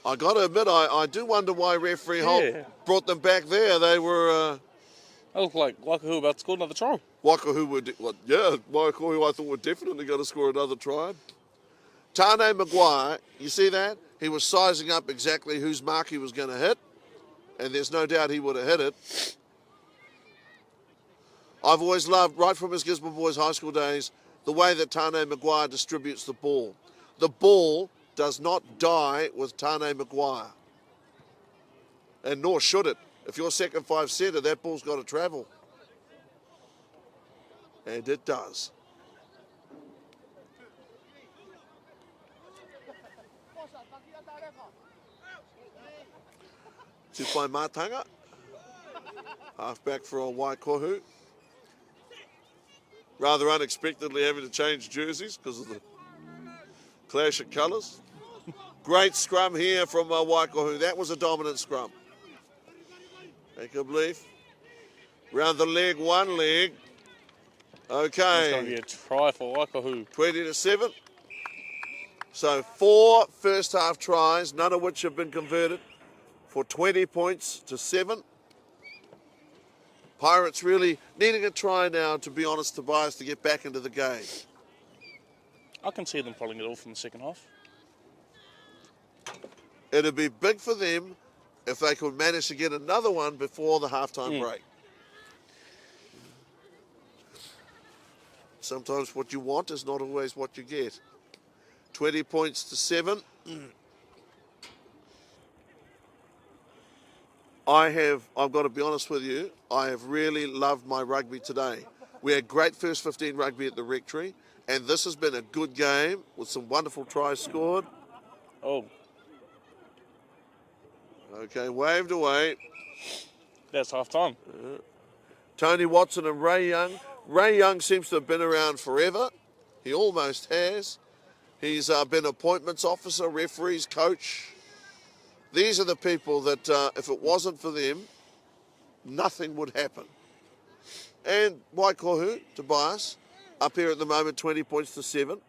I got to admit, I do wonder why referee Holt brought them back there. They were... That looked like Wahoo about to score another try. Waikohu I thought were definitely going to score another try. Tane Maguire, you see that? He was sizing up exactly whose mark he was going to hit, and there's no doubt he would have hit it. I've always loved, right from his Gisborne Boys high school days, the way that Tane Maguire distributes the ball. The ball does not die with Tane Maguire, and nor should it. If you're second 5 centre, that ball's got to travel. And it does. Tupai Matanga, halfback for Waikohu. Rather unexpectedly having to change jerseys because of the clash of colours. Great scrum here from Waikohu. That was a dominant scrum. Take a belief. Round the leg, 1 leg. Okay. It's going to be a try for Waikohu. 20-7. So 4 first half tries, none of which have been converted, for 20 points to 7. Pirates really needing a try now, to be honest, Tobias, to get back into the game. I can see them pulling it off in the second half. It'd be big for them if they could manage to get another one before the halftime break. Sometimes what you want is not always what you get. 20 points to 7. I've got to be honest with you, I have really loved my rugby today. We had great first 15 rugby at the Rectory, and this has been a good game with some wonderful tries scored. Oh. Okay, waved away. That's half time. Tony Watson and Ray Young. Ray Young seems to have been around forever. He almost has. He's been appointments officer, referees, coach. These are the people that, if it wasn't for them, nothing would happen. And Waikohu, Tobias, up here at the moment, 20 points to 7.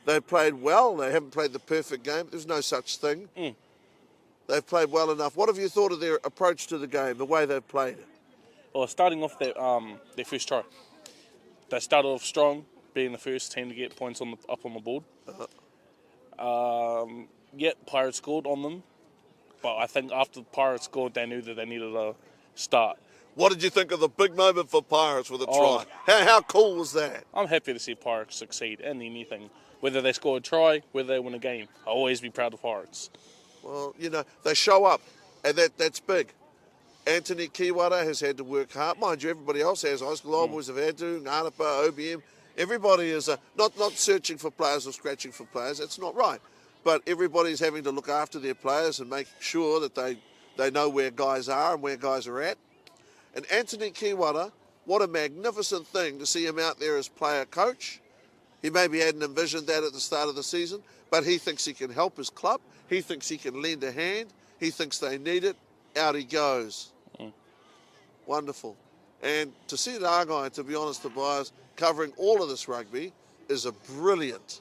They played well. They haven't played the perfect game. There's no such thing. They've played well enough. What have you thought of their approach to the game, the way they've played it? Well, starting off their first try, they started off strong, being the first team to get points up on the board. Pirates scored on them, but I think after the Pirates scored, they knew that they needed a start. What did you think of the big moment for Pirates with a try? How cool was that? I'm happy to see Pirates succeed in anything, whether they score a try, whether they win a game. I'll always be proud of Pirates. Well, you know, they show up, and that's big. Anthony Kiwara has had to work hard. Mind you, everybody else has. High school old boys have had to. Ngarapa, OBM. Everybody is not searching for players or scratching for players. That's not right. But everybody's having to look after their players and make sure that they know where guys are and where guys are at. And Anthony Kiwara, what a magnificent thing to see him out there as player coach. He maybe hadn't envisioned that at the start of the season, but he thinks he can help his club. He thinks he can lend a hand. He thinks they need it. Out he goes. Wonderful. And to see Argyle, to be honest, Tobias, covering all of this rugby is a brilliant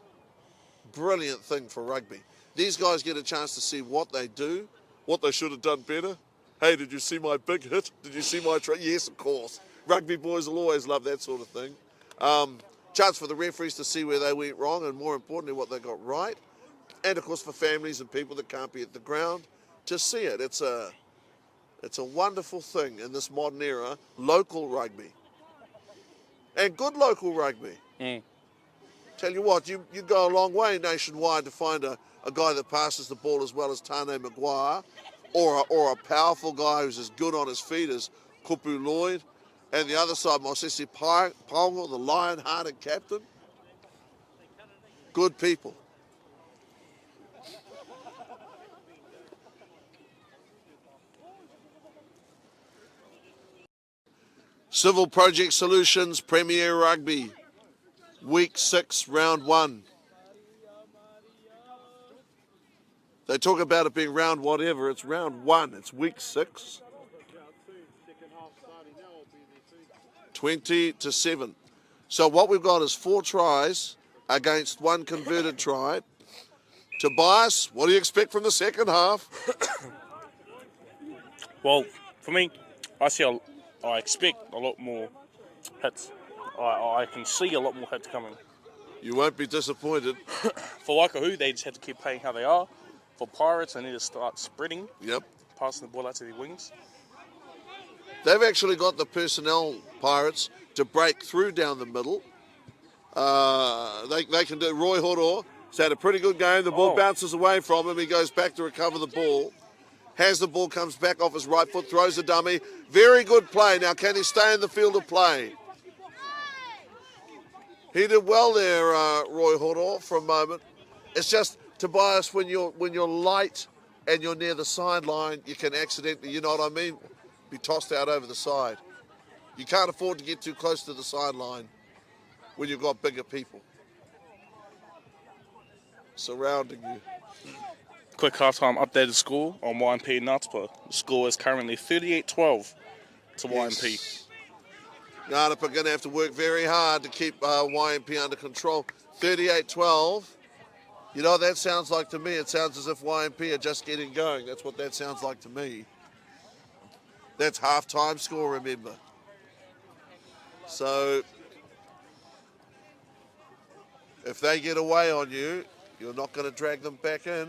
thing for rugby. These guys get a chance to see what they do, what they should have done better. Hey, did you see my big hit? Did you see my try? Yes, of course. Rugby boys will always love that sort of thing. Chance for the referees to see where they went wrong and, more importantly, what they got right. And, of course, for families and people that can't be at the ground to see it. It's a wonderful thing in this modern era, local rugby. And good local rugby. Tell you what, you go a long way nationwide to find a guy that passes the ball as well as Tane Maguire, or a powerful guy who's as good on his feet as Kupu Lloyd. And the other side, Mosesi Pongo, the lion-hearted captain. Good people. Civil Project Solutions, Premier Rugby. Week 6, round 1. They talk about it being round whatever. It's round 1. It's week 6. 20-7. So what we've got is 4 tries against 1 converted try. Tobias, what do you expect from the second half? Well, for me, I expect a lot more hits. I can see a lot more hits coming. You won't be disappointed. For Waikohu, they just have to keep playing how they are. For Pirates, they need to start spreading. Yep. Passing the ball out to their wings. They've actually got the personnel, Pirates, to break through down the middle. They can do. Roy Horo has had a pretty good game. The ball bounces away from him. He goes back to recover the ball. Has the ball, comes back off his right foot, throws a dummy. Very good play. Now, can he stay in the field of play? He did well there, Roy Horo, for a moment. It's just, Tobias, when you're light and you're near the sideline, you can accidentally, you know what I mean, be tossed out over the side. You can't afford to get too close to the sideline when you've got bigger people surrounding you. Quick halftime updated score on YMP and Ngatapa. The score is currently 38-12 to YMP. Ngatapa are going to have to work very hard to keep YMP under control. 38-12. You know what that sounds like to me? It sounds as if YMP are just getting going. That's what that sounds like to me. That's half-time score, remember. So, if they get away on you, you're not going to drag them back in.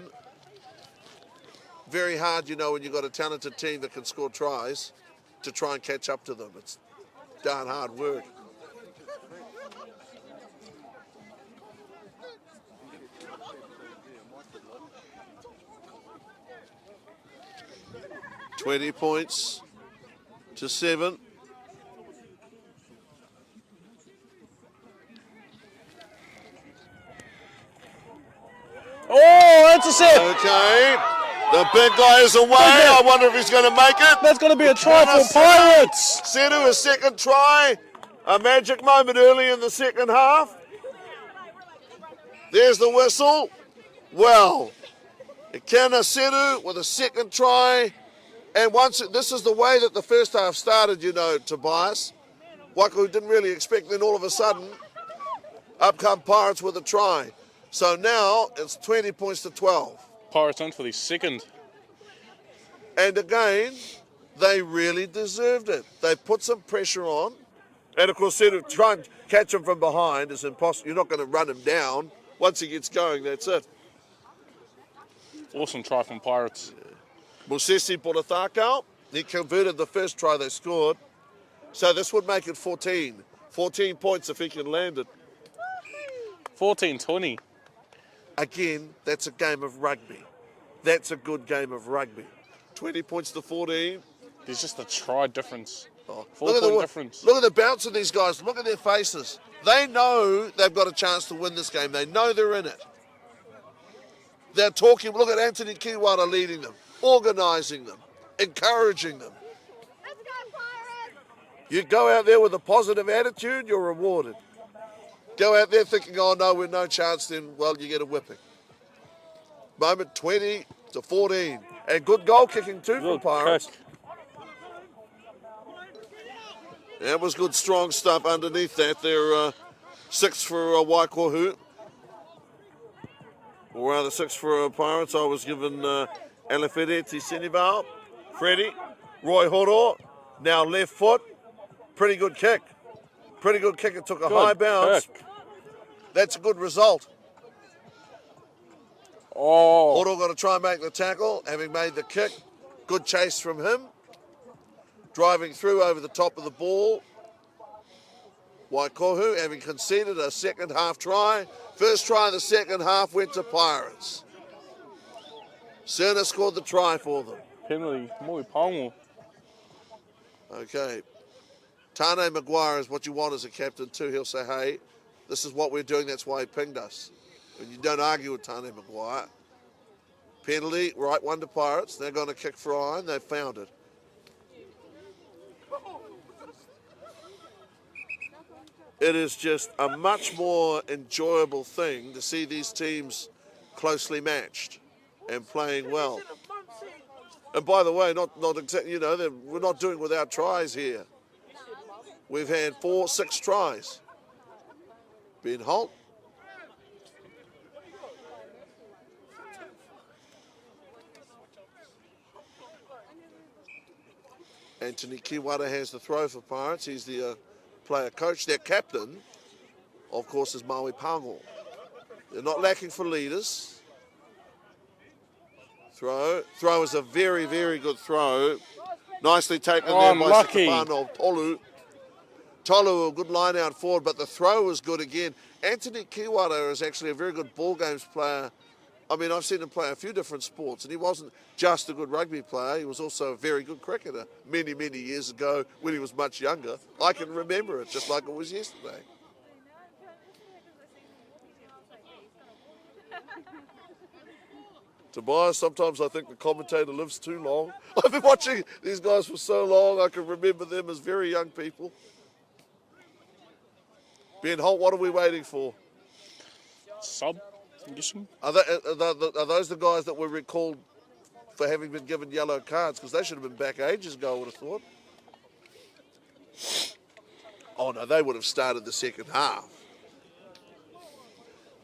Very hard, you know, when you've got a talented team that can score tries to try and catch up to them. It's darn hard work. $20 points to 7. Oh, that's a set. Okay. The big guy is away. I wonder if he's going to make it. That's going to be a try for Pirates. Setu, a second try. A magic moment early in the second half. There's the whistle. Well, Ikena Setu with a second try. And this is the way that the first half started, you know, Tobias. Wahoo didn't really expect, then all of a sudden, up come Pirates with a try. So now it's 20 points to 12. Pirates on for the second. And again, they really deserved it. They put some pressure on. And of course, to try and catch him from behind is impossible. You're not going to run him down. Once he gets going, that's it. Awesome try from Pirates. Musesi Porathakau, he converted the first try they scored. So this would make it 14. 14 points if he can land it. 14-20. Again, that's a game of rugby. That's a good game of rugby. 20 points to 14. There's just a try difference. Oh, 4-point difference. Look at the bounce of these guys. Look at their faces. They know they've got a chance to win this game. They know they're in it. They're talking. Look at Anthony Kiwara leading them, organising them, encouraging them. Let's go, Pirates! You go out there with a positive attitude, you're rewarded. Go out there thinking, oh no, we're no chance, then, well, you get a whipping. Moment 20 to 14. And good goal kicking too for Pirates. That was good, strong stuff underneath that. They're 6 for Waikohu. Or rather 6 for Pirates. I was given Elefedeti Senival, Freddie, Roy Horo. Now left foot. Pretty good kick. Pretty good kick. It took a high bounce. That's a good result. Oh. Horo got to try and make the tackle, having made the kick. Good chase from him. Driving through over the top of the ball. Waikohu having conceded a second half try. First try in the second half went to Pirates. Cerna scored the try for them. Penalty. Moi Pongo. Okay. Tane Maguire is what you want as a captain too. He'll say, hey, this is what we're doing. That's why he pinged us. And you don't argue with Tane Maguire. Penalty, right one to Pirates. They're going to kick for iron. They've found it. it is just a much more enjoyable thing to see these teams closely matched and playing well. And by the way, not exactly, you know, we're not doing without tries here. We've had 6 tries. Ben Holt. Anthony Kiwata has the throw for Pirates. He's the player coach. Their captain, of course, is Maui Pango. They're not lacking for leaders. Throw is a very, very good throw. Nicely taken there by Sakapano Tolu, a good line out forward, but the throw was good again. Anthony Kiwata is actually a very good ball games player. I mean, I've seen him play a few different sports, and he wasn't just a good rugby player. He was also a very good cricketer many, many years ago when he was much younger. I can remember it just like it was yesterday. Tobias, sometimes I think the commentator lives too long. I've been watching these guys for so long, I can remember them as very young people. Ben Holt, what are we waiting for? Sub. Are those the guys that were recalled for having been given yellow cards? Because they should have been back ages ago, I would have thought. Oh, no, they would have started the second half.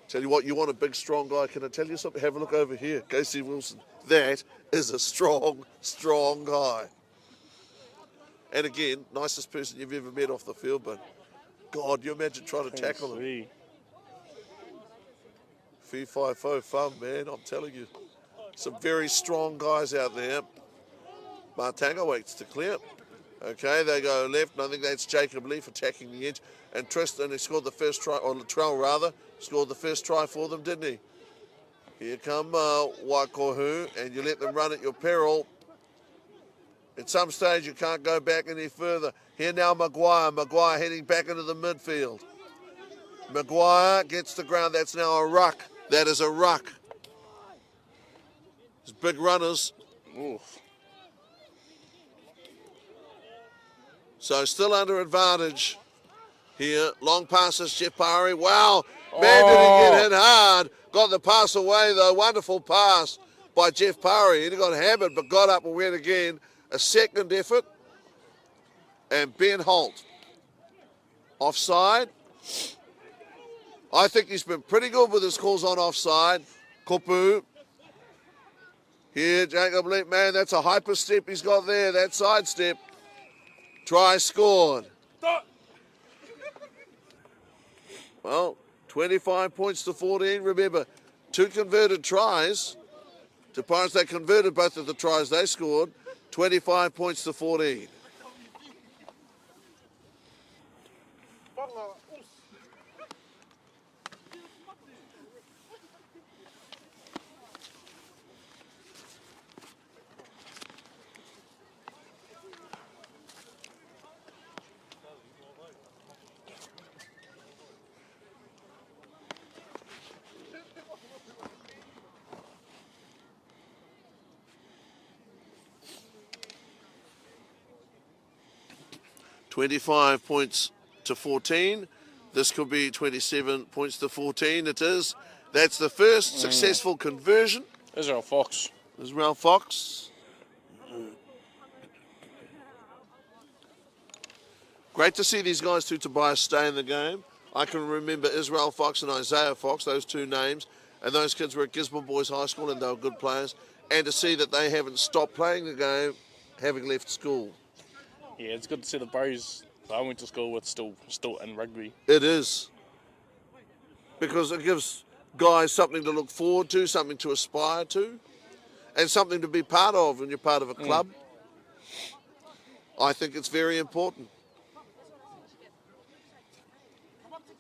Tell you what, you want a big, strong guy. Can I tell you something? Have a look over here. Casey Wilson. That is a strong, strong guy. And again, nicest person you've ever met off the field, but God, you imagine trying to tackle him. Fee, fi, fo, fun, man, I'm telling you. Some very strong guys out there. Martanga waits to clear. Okay, they go left, and I think that's Jacob Leaf attacking the edge. And Tristan, he scored the first try, or Latrell rather, scored the first try for them, didn't he? Here come Waikohu, and you let them run at your peril. At some stage, you can't go back any further. Here now, Maguire heading back into the midfield. Maguire gets the ground. That's now a ruck. That is a ruck. There's big runners. Oof. So still under advantage here. Long passes, Jeff Parry. Wow, man, did he get hit hard. Got the pass away, though. Wonderful pass by Jeff Parry. He got hammered, but got up and went again. A second effort. And Ben Holt. Offside. I think he's been pretty good with his calls on offside. Kupu. Here, Jacob Leap, man, that's a hyper step he's got there, that side step. Try scored. Well, 25 points to 14. Remember, 2 converted tries. To Pirates, they converted both of the tries they scored. 25 points to 14. $25 points to 14. This could be 27 points to 14. It is. That's the first successful conversion. Israel Fox. Israel Fox. Great to see these guys, too, Tobias, stay in the game. I can remember Israel Fox and Isaiah Fox, those 2 names, and those kids were at Gisborne Boys High School and they were good players. And to see that they haven't stopped playing the game, having left school. Yeah, it's good to see the boys that I went to school with still in rugby. It is. Because it gives guys something to look forward to, something to aspire to, and something to be part of when you're part of a club. I think it's very important.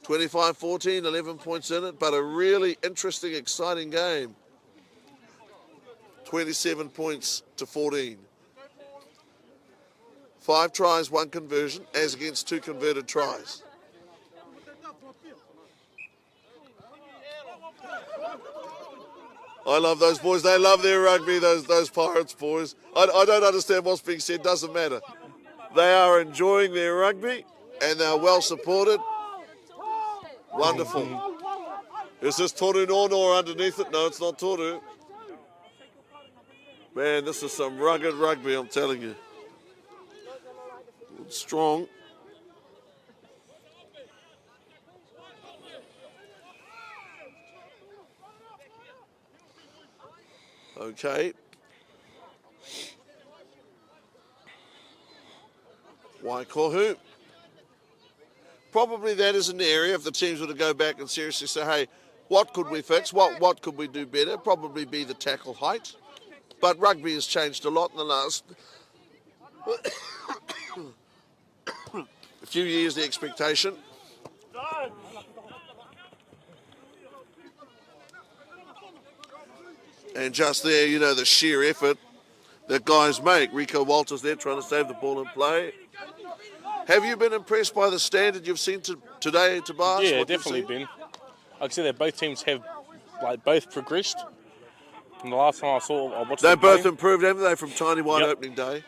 25-14, 11 points in it, but a really interesting, exciting game. 27 points to 14. 5 tries, 1 conversion, as against 2 converted tries. I love those boys. They love their rugby, those Pirates boys. I don't understand what's being said. Doesn't matter. They are enjoying their rugby, and they're well supported. Wonderful. Is this Toru Nono underneath it? No, it's not Toru. Man, this is some rugged rugby, I'm telling you. Strong. Okay. Waikohu. Probably that is an area if the teams were to go back and seriously say, hey, what could we fix? What could we do better? Probably be the tackle height. But rugby has changed a lot in the last few years, the expectation. And just there, you know, the sheer effort that guys make. Rico Walters there trying to save the ball in play. Have you been impressed by the standard you've seen today, Tobias? Yeah, definitely been. Like I said, both teams have both progressed. And the last time I watched they them both play, improved, haven't they, from tiny wide opening day?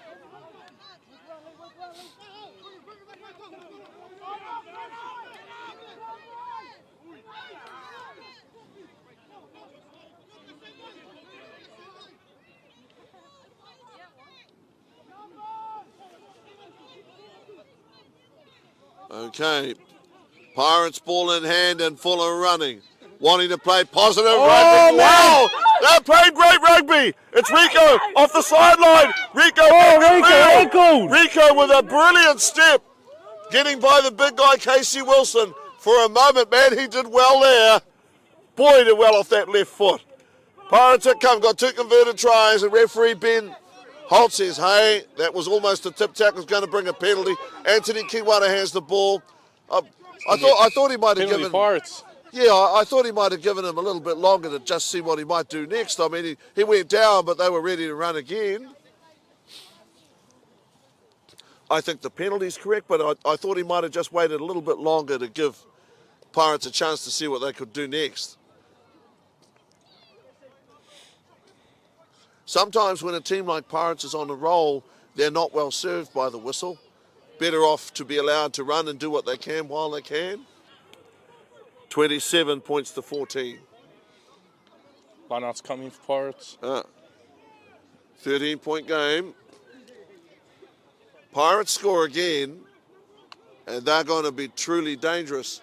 Okay, Pirates ball in hand and Fuller running, wanting to play positive rugby. Wow, they're playing great rugby. It's Rico off the sideline. Rico with a brilliant step, getting by the big guy Casey Wilson. For a moment, man, he did well there. Boy, he did well off that left foot. Pirates have got 2 converted tries, and referee Ben Holt says, hey, that was almost a tip tackle, was going to bring a penalty. Anthony Kiwana has the ball. I thought he might have given Pirates. Yeah, I thought he might have given him a little bit longer to just see what he might do next. I mean, he went down, but they were ready to run again. I think the penalty's correct, but I thought he might have just waited a little bit longer to give Pirates a chance to see what they could do next. Sometimes when a team like Pirates is on a roll, they're not well served by the whistle. Better off to be allowed to run and do what they can while they can. 27 points to 14. Lineouts coming for Pirates. 13-point game. Pirates score again, and they're going to be truly dangerous.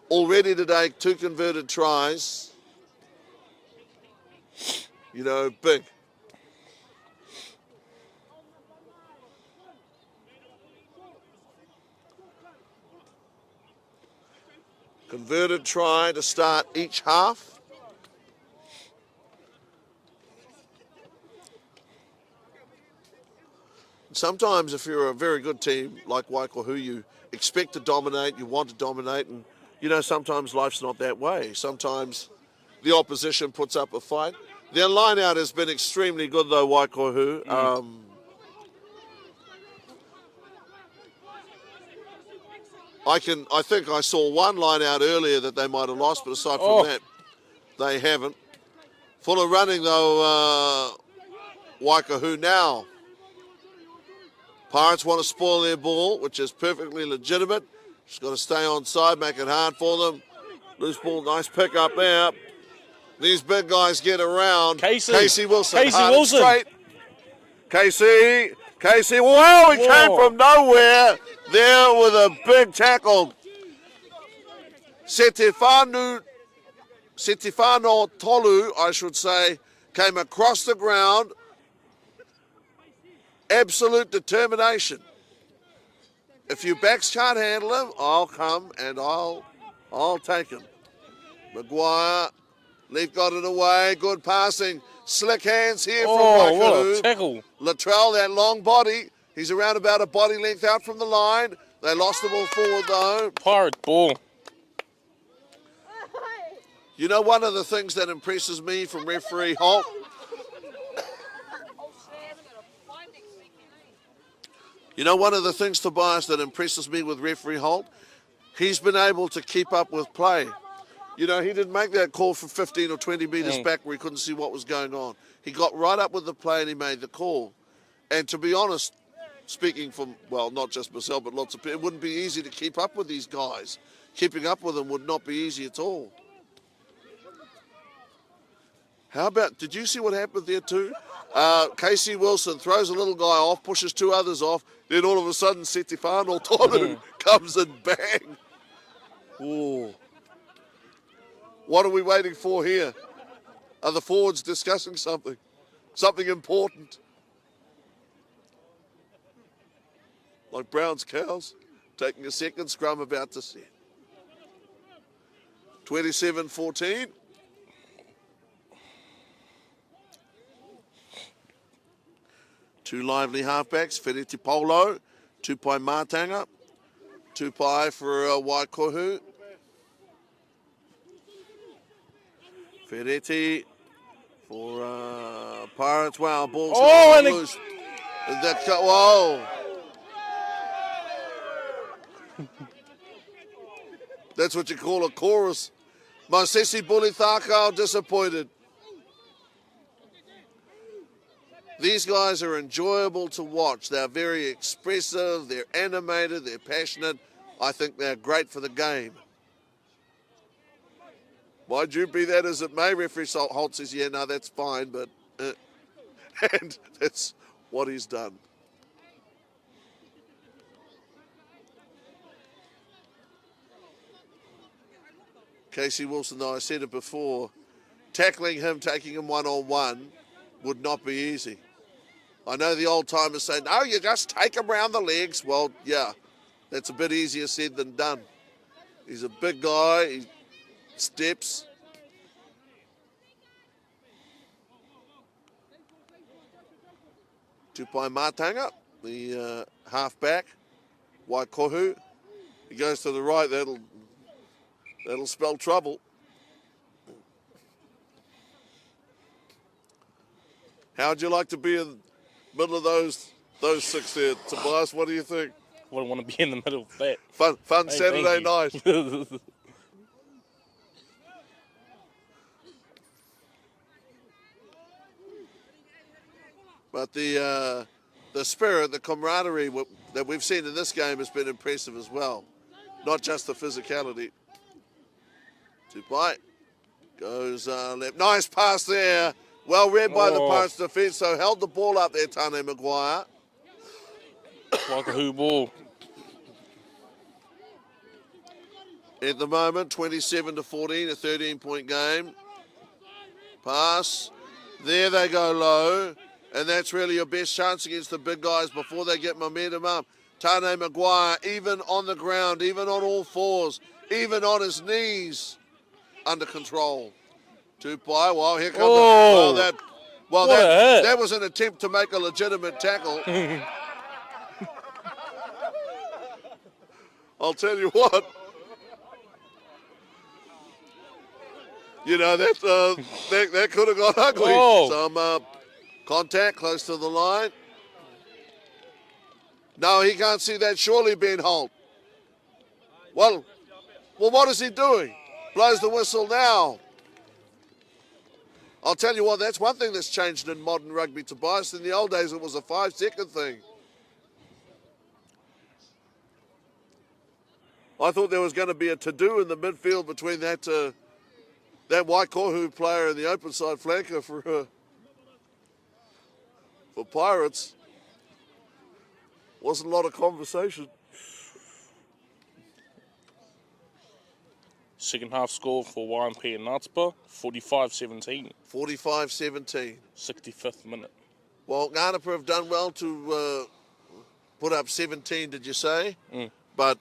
Already today, 2 converted tries. You know, big. Converted try to start each half. Sometimes if you're a very good team like Waikohu, you expect to dominate, you want to dominate, and you know, sometimes life's not that way. Sometimes the opposition puts up a fight. Their line-out has been extremely good, though, Waikohu. I think I saw one line-out earlier that they might have lost, but aside from that, they haven't. Fuller running, though, Waikohu now. Pirates want to spoil their ball, which is perfectly legitimate. Just got to stay on side, make it hard for them. Loose ball, nice pick up there. These big guys get around. Casey Wilson. Straight. Casey, wow, he came from nowhere there with a big tackle. Setefano Tolu, I should say, came across the ground. Absolute determination. If you backs can't handle him, I'll come and I'll take him. Maguire, Leaf got it away, good passing. Slick hands here from Wahoo. What a tackle. Latrell, that long body. He's around about a body length out from the line. They lost the ball forward though. Pirate ball. You know, one of the things that impresses me from referee Holt, Tobias, that impresses me with referee Holt, he's been able to keep up with play. You know, he didn't make that call from 15 or 20 metres back where he couldn't see what was going on. He got right up with the play and he made the call. And to be honest, speaking from, well, not just myself, but lots of people, it wouldn't be easy to keep up with these guys. keeping up with them would not be easy at all. How about, did you see what happened there too? Casey Wilson throws a little guy off, pushes two others off, then all of a sudden Setifano Tonu comes and bang. Ooh. What are we waiting for here? Are the forwards discussing something? Something important? Like Brown's cows, taking a second scrum about to set. 27-14. Two lively halfbacks, Fereti Paulo, Tupai Mātanga, Tupai for Waikohu. Fereti for Pirates. Wow, ball's loose. Whoa. That's what you call a chorus. Masesi Bulithakau disappointed. These guys are enjoyable to watch. They're very expressive, they're animated, they're passionate. I think they're great for the game. Mind you, be that as it may, referee Holt says, yeah, no, that's fine, but... and that's what he's done. Casey Wilson, though, I said it before, tackling him, taking him one-on-one would not be easy. I know the old timers say, no, you just take him round the legs. Well, yeah, that's a bit easier said than done. He's a big guy, he steps. Tupai Mātanga, the half-back, Waikohu. He goes to the right, that'll spell trouble. How'd you like to be in the middle of those six there, Tobias? What do you think? I wouldn't want to be in the middle of that. Fun hey, Saturday night. But the spirit, the camaraderie that we've seen in this game has been impressive as well. Not just the physicality. Tupai goes left. Nice pass there. Well read by the Pirates defence, so held the ball up there, Tane Maguire. Wahoo ball. At the moment, 27-14, a 13-point game. Pass. There they go low. And that's really your best chance against the big guys before they get momentum up. Tane Maguire, even on the ground, even on all fours, even on his knees, under control. Tupai, well, here comes that was an attempt to make a legitimate tackle. I'll tell you what. You know, that could have got ugly. Some contact close to the line. No, he can't see that. Surely, Ben Holt. Well, what is he doing? Blows the whistle now. I'll tell you what, that's one thing that's changed in modern rugby, Tobias. In the old days, it was a 5-second thing. I thought there was going to be a to-do in the midfield between that Waikohu player and the open side flanker for Pirates. Wasn't a lot of conversation. Second half score for YMP and Natspa, 45-17. 45-17. 65th minute. Well, Nganapa have done well to put up 17, did you say? But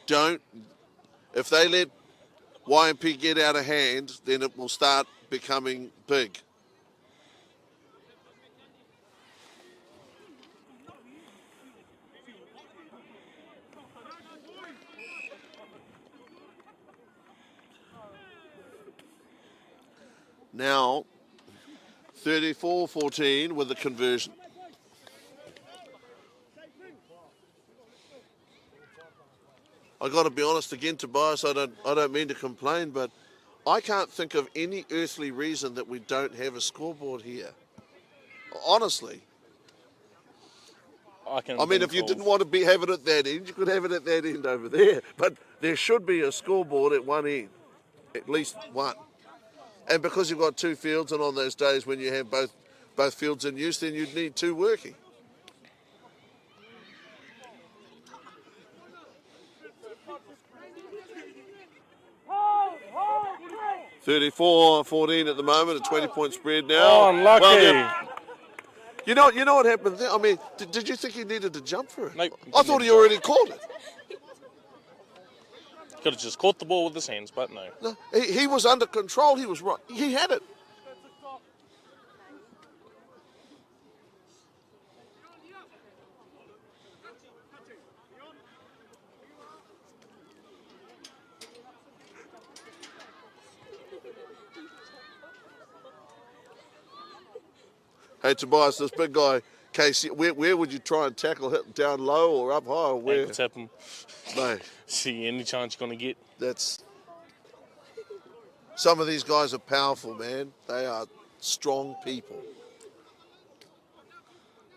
if they let YMP get out of hand, then it will start becoming big. Now, 34-14 with the conversion. I got to be honest again, Tobias, I don't mean to complain, but I can't think of any earthly reason that we don't have a scoreboard here. Honestly. I mean, if you didn't want to have it at that end, you could have it at that end over there. But there should be a scoreboard at one end, at least one. And because you've got two fields, and on those days when you have both fields in use, then you'd need two working. $34-14 at the moment, a 20-point spread now. Oh, unlucky. Well, you know what happened there? I mean, did you think he needed to jump for it? Nope. I thought he already caught it. Could have just caught the ball with his hands, but no. No, he was under control. He was right. He had it. Hey, Tobias, this big guy, Casey, where would you try and tackle him? Down low or up high or where? Ankle tap him. No. See any chance you're going to get. That's... Some of these guys are powerful, man. They are strong people.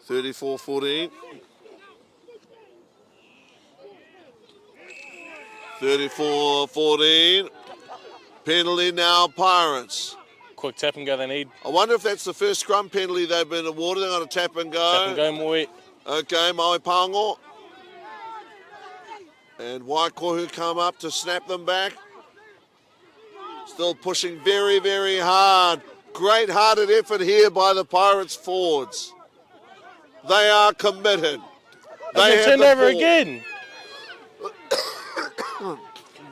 34-14. 34-14. Penalty now, Pirates. Quick tap and go they need. I wonder if that's the first scrum penalty they've been awarded. They're going to tap and go. Tap and go, Moi. Okay, Maui Pango. And Waikohu come up to snap them back. Still pushing very, very hard. Great-hearted effort here by the Pirates forwards. They are committed. They have turned over again.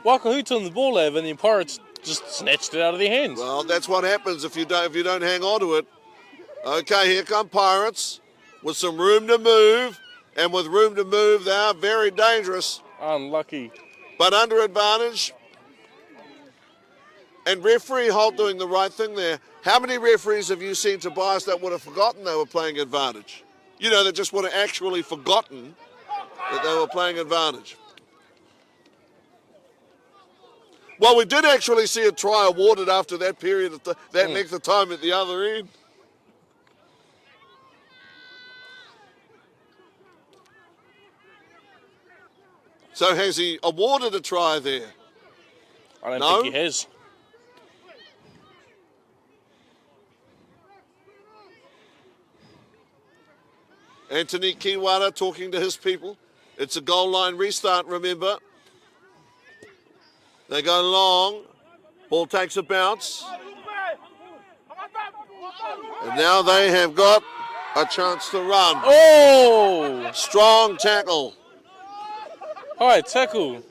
Waikohu turned the ball over and the Pirates just snatched it out of their hands. Well, that's what happens if you don't hang on to it. Okay, here come Pirates with some room to move, and with room to move, they are very dangerous. Unlucky. But under advantage. And referee Holt doing the right thing there. How many referees have you seen, Tobias, that would have forgotten they were playing advantage? You know, that just would have actually forgotten that they were playing advantage. Well, we did actually see a try awarded after that period, that length of time at the other end. So has he awarded a try there? I don't think he has. Anthony Kiwara talking to his people. It's a goal line restart, remember. They go long. Ball takes a bounce. And now they have got a chance to run. Oh! Strong tackle. High tackle.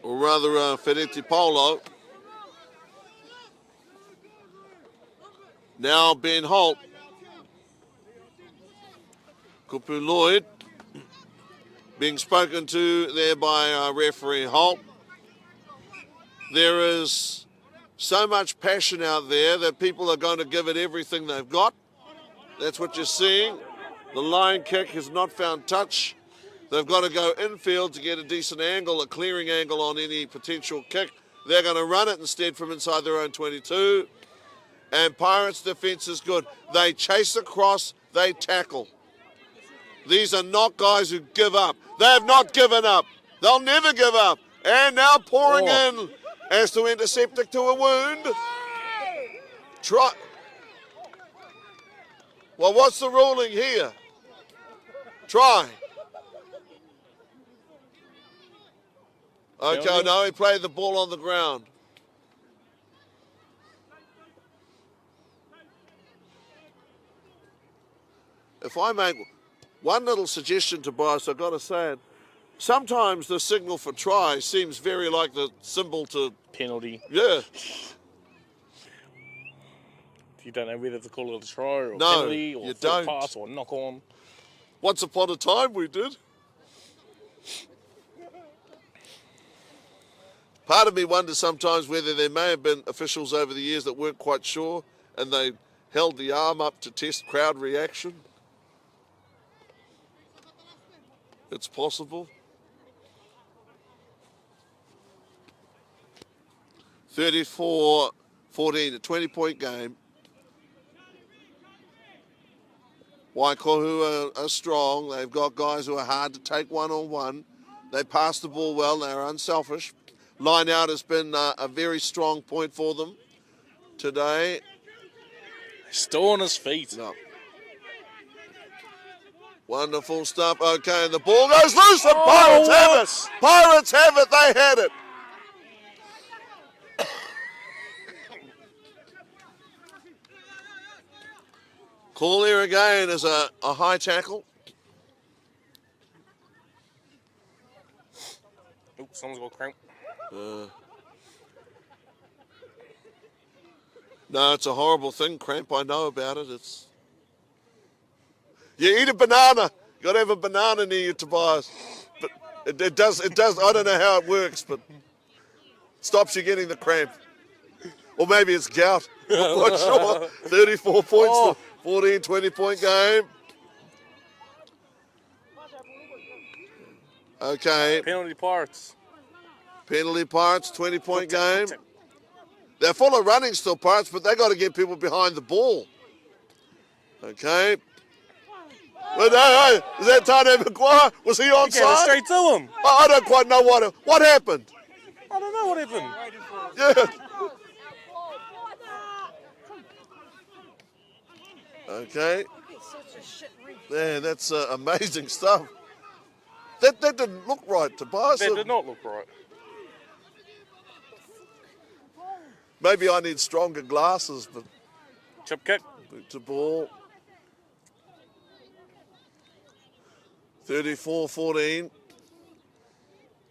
Or rather, Feretti Polo. Now Ben Holt. Kupu Lloyd being spoken to there by referee Holt. There is so much passion out there that people are going to give it everything they've got. That's what you're seeing. The line kick has not found touch. They've got to go infield to get a decent angle, a clearing angle on any potential kick. They're going to run it instead from inside their own 22. And Pirates' defence is good. They chase across, they tackle. These are not guys who give up. They have not given up. They'll never give up. And now pouring in as to intercept it to a wound. Try. Well, what's the ruling here? Try. Okay, no, he played the ball on the ground. If I make one little suggestion, Tobias, I've got to say it. Sometimes the signal for try seems very like the symbol to... Penalty. Yeah. You don't know whether to call it a try or penalty or pass or knock on. Once upon a time we did. Part of me wonders sometimes whether there may have been officials over the years that weren't quite sure and they held the arm up to test crowd reaction. It's possible. 34-14, a 20-point game. Waikohu are strong. They've got guys who are hard to take one-on-one. They pass the ball well. They're unselfish. Line out has been a very strong point for them today. Still on his feet. No. Wonderful stuff. Okay, and the ball goes loose. The Pirates have it. Pirates have it. They had it. Call here again is a high tackle. Oops, someone's got cramp. No, it's a horrible thing, cramp. I know about it. It's you eat a banana. You got to have a banana near you, Tobias. But it does. I don't know how it works, but it stops you getting the cramp. Or maybe it's gout. I'm not sure. 34 points. 14, 20-point game. Okay. Penalty Pirates. Penalty Pirates, 20-point game. They're full of running still, Pirates, but they got to get people behind the ball. Okay. Well, no, is that Tane McGuire? Was he onside? He came straight to him. I don't quite know what happened. I don't know what happened. Yeah. Okay. Man, that's amazing stuff. That didn't look right, Tobias. That did not look right. Maybe I need stronger glasses, but Chip kick. boot to ball. 34-14.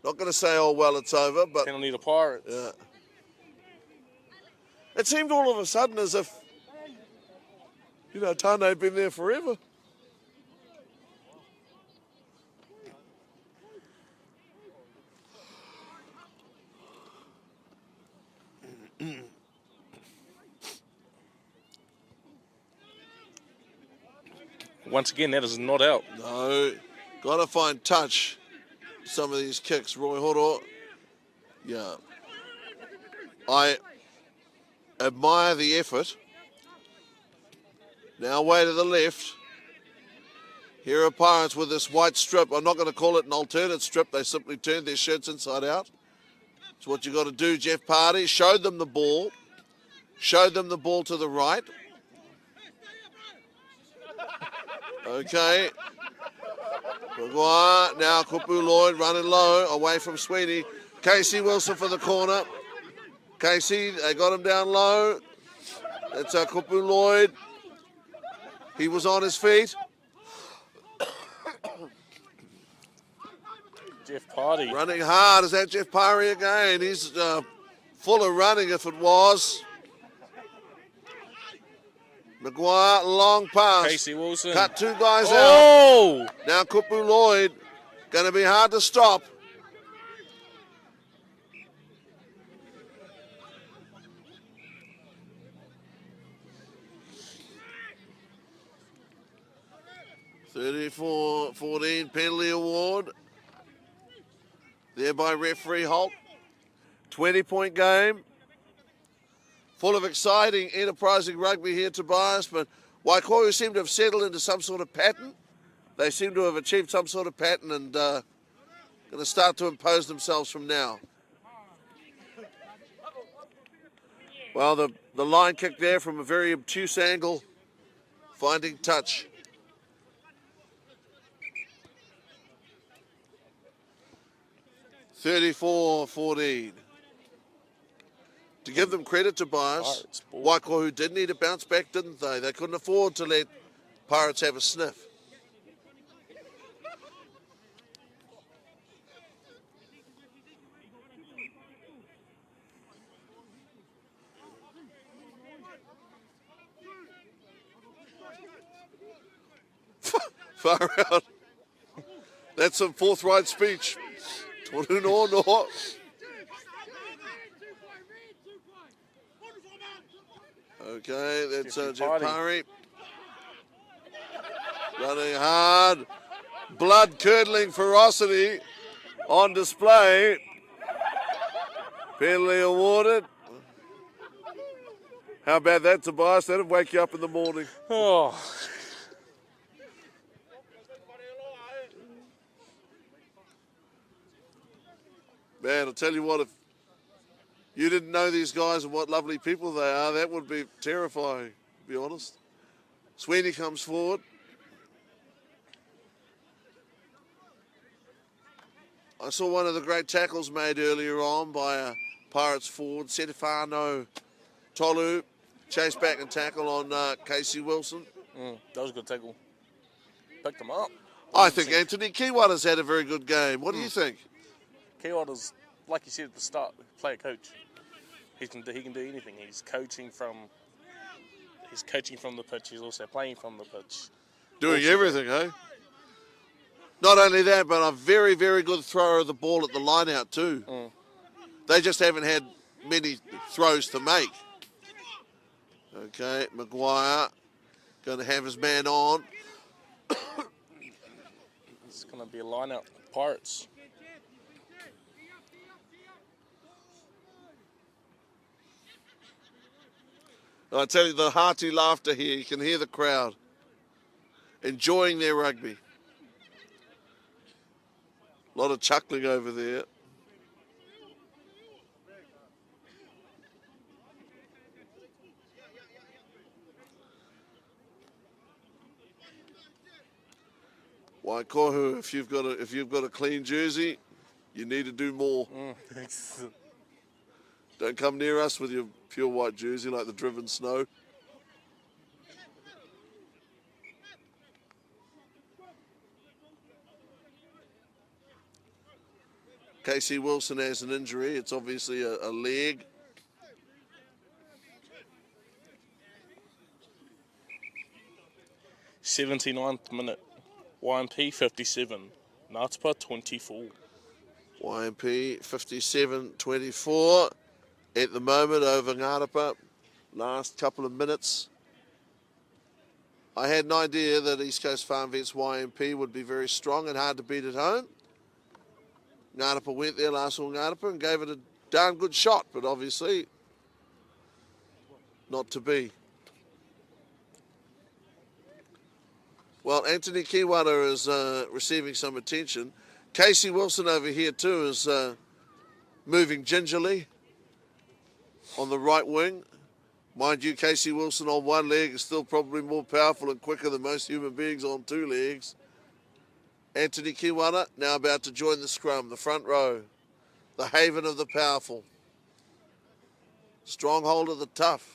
Not going to say, oh, well, it's over, but... Penalty to Pirates. Yeah. It seemed all of a sudden as if, you know, Tane had been there forever. Once again, that is not out. No. Got to find touch. Some of these kicks. Roy Horo. Yeah. I admire the effort. Now away to the left. Here are Pirates with this white strip. I'm not going to call it an alternate strip. They simply turned their shirts inside out. It's what you got to do, Jeff Party. Showed them the ball. Showed them the ball to the right. Okay. Maguire, now Kupu Lloyd running low, away from Sweeney. Casey Wilson for the corner. Casey, they got him down low. That's Kupu Lloyd. He was on his feet. Jeff Party. Running hard. Is that Jeff Parry again? He's full of running if it was. Maguire, long pass. Casey Wilson. Cut two guys out. Now Kupu Lloyd. Going to be hard to stop. $34-14 penalty award. Thereby referee Holt. 20-point game. Full of exciting, enterprising rugby here, Tobias, but Waikohu seem to have settled into some sort of pattern. They seem to have achieved some sort of pattern and going to start to impose themselves from now. Well, the line kick there from a very obtuse angle, finding touch. $34-14. To give them credit, Tobias, Waikohu did need to bounce back, didn't they? They couldn't afford to let Pirates have a sniff. Far out. That's some forthright speech. No. Okay, that's Jeff Parry. Running hard. Blood-curdling ferocity on display. Penalty awarded. How about that, Tobias? That'll wake you up in the morning. Oh. Man, I'll tell you what, if you didn't know these guys and what lovely people they are, that would be terrifying, to be honest. Sweeney comes forward. I saw one of the great tackles made earlier on by a Pirates forward, Setefano Tolu. Chase back and tackle on Casey Wilson. That was a good tackle. Picked him up. I think Anthony Kiwata's had a very good game. What do you think? Kiwata's, like you said at the start, player coach. He can do anything. He's coaching from the pitch. He's also playing from the pitch. Doing everything, eh? Not only that, but a very, very good thrower of the ball at the line out too. They just haven't had many throws to make. Okay, Maguire going to have his man on. It's going to be a line out. Pirates. I tell you, the hearty laughter here, you can hear the crowd enjoying their rugby. A lot of chuckling over there. Waikohu, if you've got a clean jersey, you need to do more. Thanks. Don't come near us with your pure white jersey like the driven snow. Casey Wilson has an injury. It's obviously a leg. '79th minute. YMP 57. Ngātapa 24. YMP 57-24 at the moment over Ngātapa. Last couple of minutes. I had an idea that East Coast Farm Vets YMP would be very strong and hard to beat at home. Ngātapa went there last all Ngātapa and gave it a darn good shot, but obviously not to be. Well, Anthony Kiwata is receiving some attention. Casey Wilson over here too is moving gingerly on the right wing. Mind you, Casey Wilson on one leg is still probably more powerful and quicker than most human beings on two legs. Anthony Kiwata now about to join the scrum, the front row, the haven of the powerful, stronghold of the tough.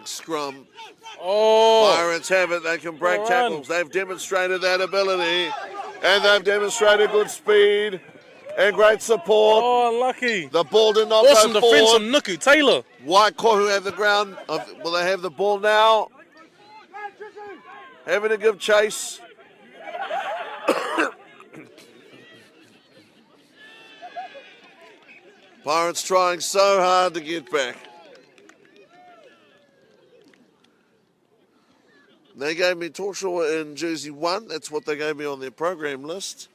Scrum. Oh! Pirates have it. They can break tackles. They've demonstrated that ability, and they've demonstrated good speed and great support. Oh, unlucky. The ball did not Awesome go defense forward. from Nuku Taylor. Waikohu have the ground. Will they have the ball now? Having to give chase. Pirates trying so hard to get back. They gave me Torshaw in jersey 1. That's what they gave me on their program list.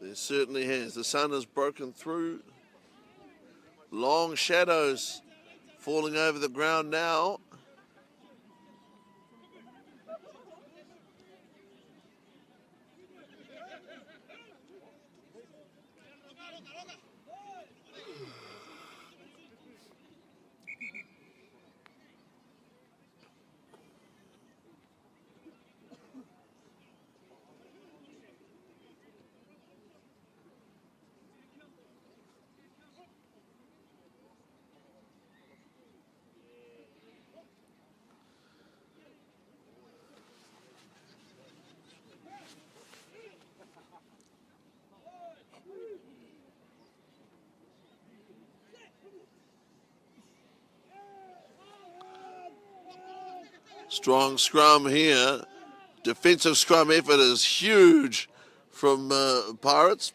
It certainly has. The sun has broken through. Long shadows falling over the ground now. Strong scrum here. Defensive scrum effort is huge from Pirates.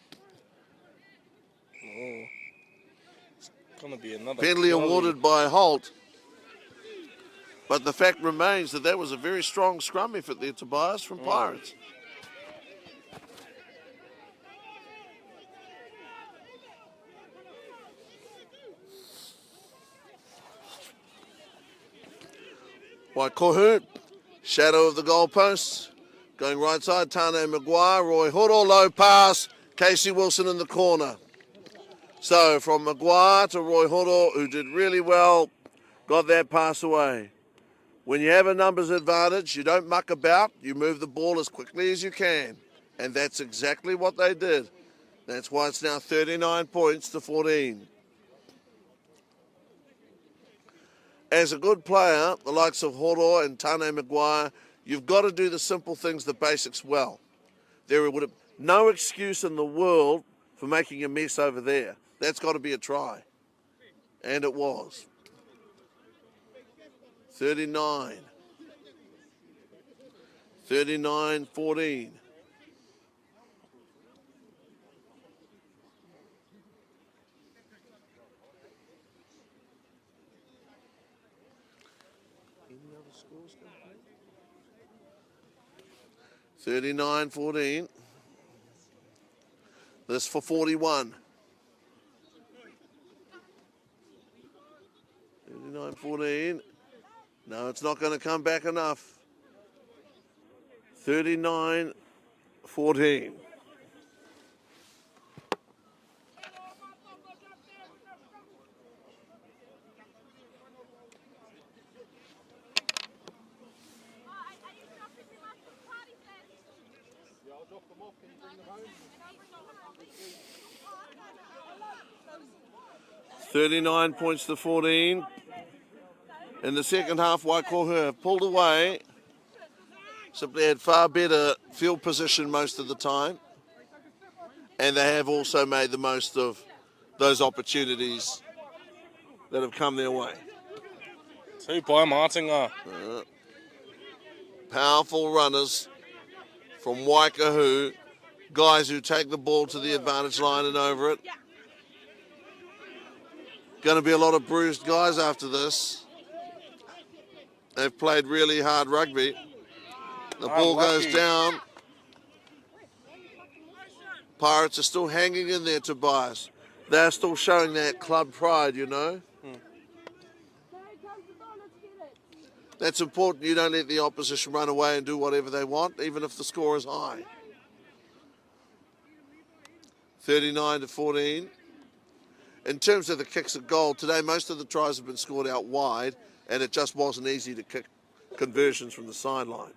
It's gonna be another Penalty goalie. awarded by Holt. But the fact remains that was a very strong scrum effort there, Tobias, from Pirates. Waikohu, shadow of the goalposts. Going right side, Tane Maguire, Roy Horo, low pass, Casey Wilson in the corner. So from Maguire to Roy Horo, who did really well, got that pass away. When you have a numbers advantage, you don't muck about, you move the ball as quickly as you can. And that's exactly what they did. That's why it's now 39 points to 14. As a good player, the likes of Horo and Tane Maguire, you've got to do the simple things, the basics well. There would have no excuse in the world for making a mess over there. That's got to be a try. And it was. 39. 39-14. Any other scores? 39-14. This for 41. 39-14. No, it's not going to come back enough. 39-14. $39 points to 14. In the second half, Waikohu have pulled away. Simply had far better field position most of the time. And they have also made the most of those opportunities that have come their way. Two by Martinga. Powerful runners from Waikohu. Guys who take the ball to the advantage line and over it. Going to be a lot of bruised guys after this. They've played really hard rugby. The ball goes down. Pirates are still hanging in there, Tobias. They're still showing that club pride, you know. That's important. You don't let the opposition run away and do whatever they want, even if the score is high. 39-14. In terms of the kicks at goal, today most of the tries have been scored out wide, and it just wasn't easy to kick conversions from the sideline.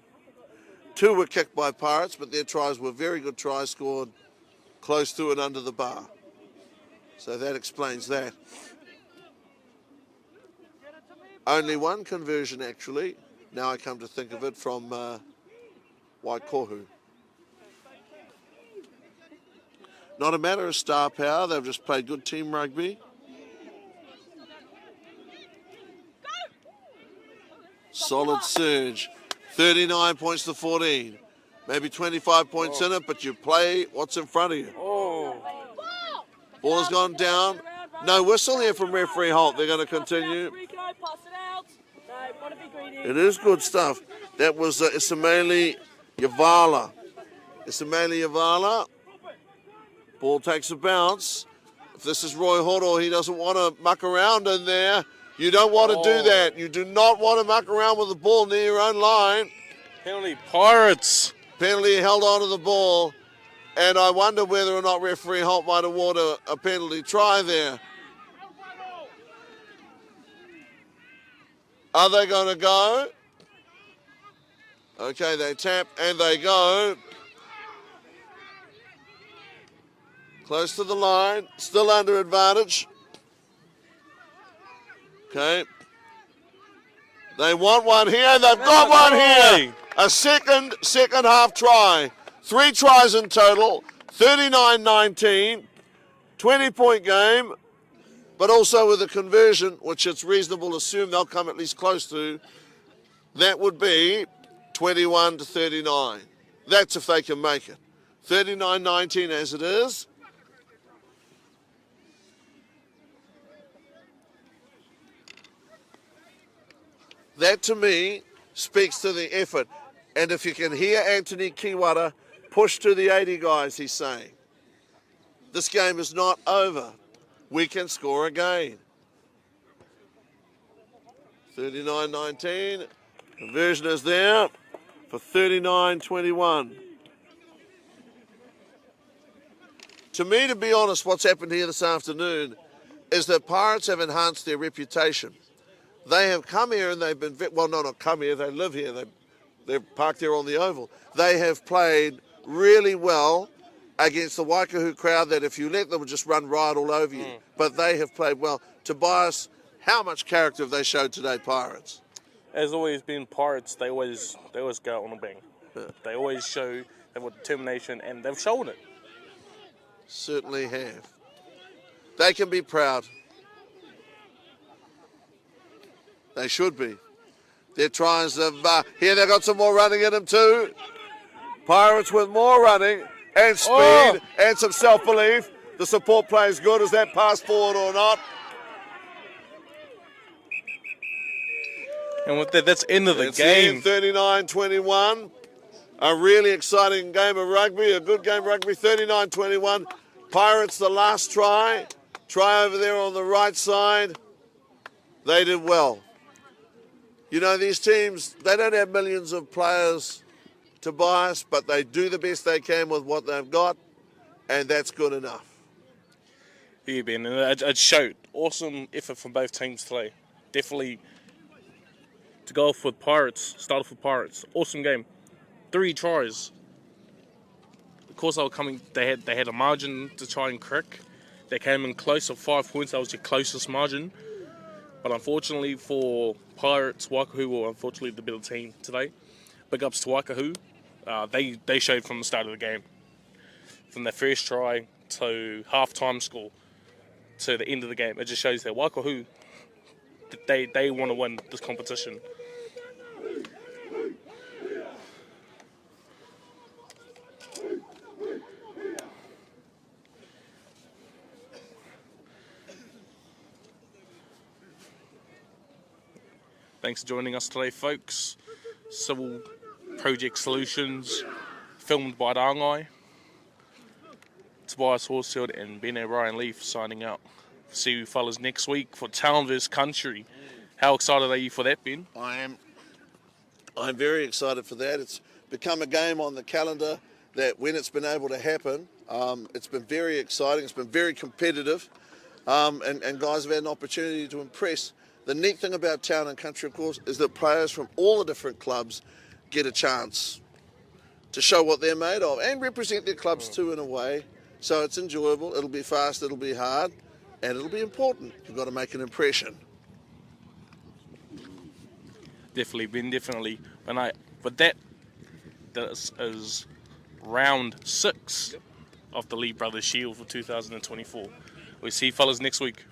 2 were kicked by Pirates, but their tries were very good tries scored close to and under the bar. So that explains that. Only 1 conversion, actually, now I come to think of it, from Waikohu. Not a matter of star power, they've just played good team rugby. Solid surge. 39 points to 14. Maybe 25 points in it, but you play what's in front of you. Ball has gone down. No whistle here from referee Holt. They're going to continue. It is good stuff. That was Isameli Yavala. Isameli Yavala. Ball takes a bounce. If this is Roy Horo, he doesn't want to muck around in there. You don't want to do that. You do not want to muck around with the ball near your own line. Penalty, Pirates. Penalty held on to the ball. And I wonder whether or not referee Holt might award a penalty try there. Are they going to go? Okay, they tap and they go. Close to the line, still under advantage. Okay. They want one here, they've got one here. A second half try. 3 tries in total, 39-19, 20-point game, but also with a conversion, which it's reasonable to assume they'll come at least close to. That would be 21-39. That's if they can make it. 39-19 as it is. That to me speaks to the effort. And if you can hear Anthony Kiwara push to the 80 guys, he's saying, this game is not over. We can score again. 39-19. Conversion is there for 39-21. To me, to be honest, what's happened here this afternoon is that Pirates have enhanced their reputation. They have come here and they've been, well, no, not come here, they live here. They're parked here on the Oval. They have played really well against the Waikohu crowd that if you let them, would just run riot all over you. But they have played well. Tobias, how much character have they showed today, Pirates? As always been Pirates, they always go out on a bang. They always show they've got determination and they've shown it. Certainly have. They can be proud. They should be. Their tries of, here they've got some more running in them too. Pirates with more running and speed and some self-belief. The support play is good. Is that pass forward or not? And with that, that's end of the game. 39-21. A really exciting game of rugby, a good game of rugby, 39-21. Pirates, the last try. Try over there on the right side. They did well. You know, these teams, they don't have millions of players, Tobias, but they do the best they can with what they've got, and that's good enough. Yeah, Ben, and it showed. Awesome effort from both teams today. Definitely to go off with Pirates, start off with Pirates. Awesome game. 3 tries. Of course, they were coming. They had a margin to try and crack. They came in close of 5 points. That was the closest margin. But unfortunately for Pirates, Waikohu were unfortunately the better team today. Big ups to Waikohu. They showed from the start of the game. From their first try to half-time score to the end of the game. It just shows that Waikohu, they want to win this competition. Thanks for joining us today, folks. Civil Project Solutions, filmed by Rangai. Tobias Horsfield and Ben O'Brien Leaf signing out. See you fellas next week for Town vs Country. How excited are you for that, Ben? I'm very excited for that. It's become a game on the calendar that when it's been able to happen, it's been very exciting. It's been very competitive, and guys have had an opportunity to impress. The neat thing about Town and Country, of course, is that players from all the different clubs get a chance to show what they're made of and represent their clubs too in a way. So it's enjoyable, it'll be fast, it'll be hard, and it'll be important. You've got to make an impression. Definitely, Ben, definitely. But that is round 6 of the Lee Brothers Shield for 2024. We'll see you fellas next week.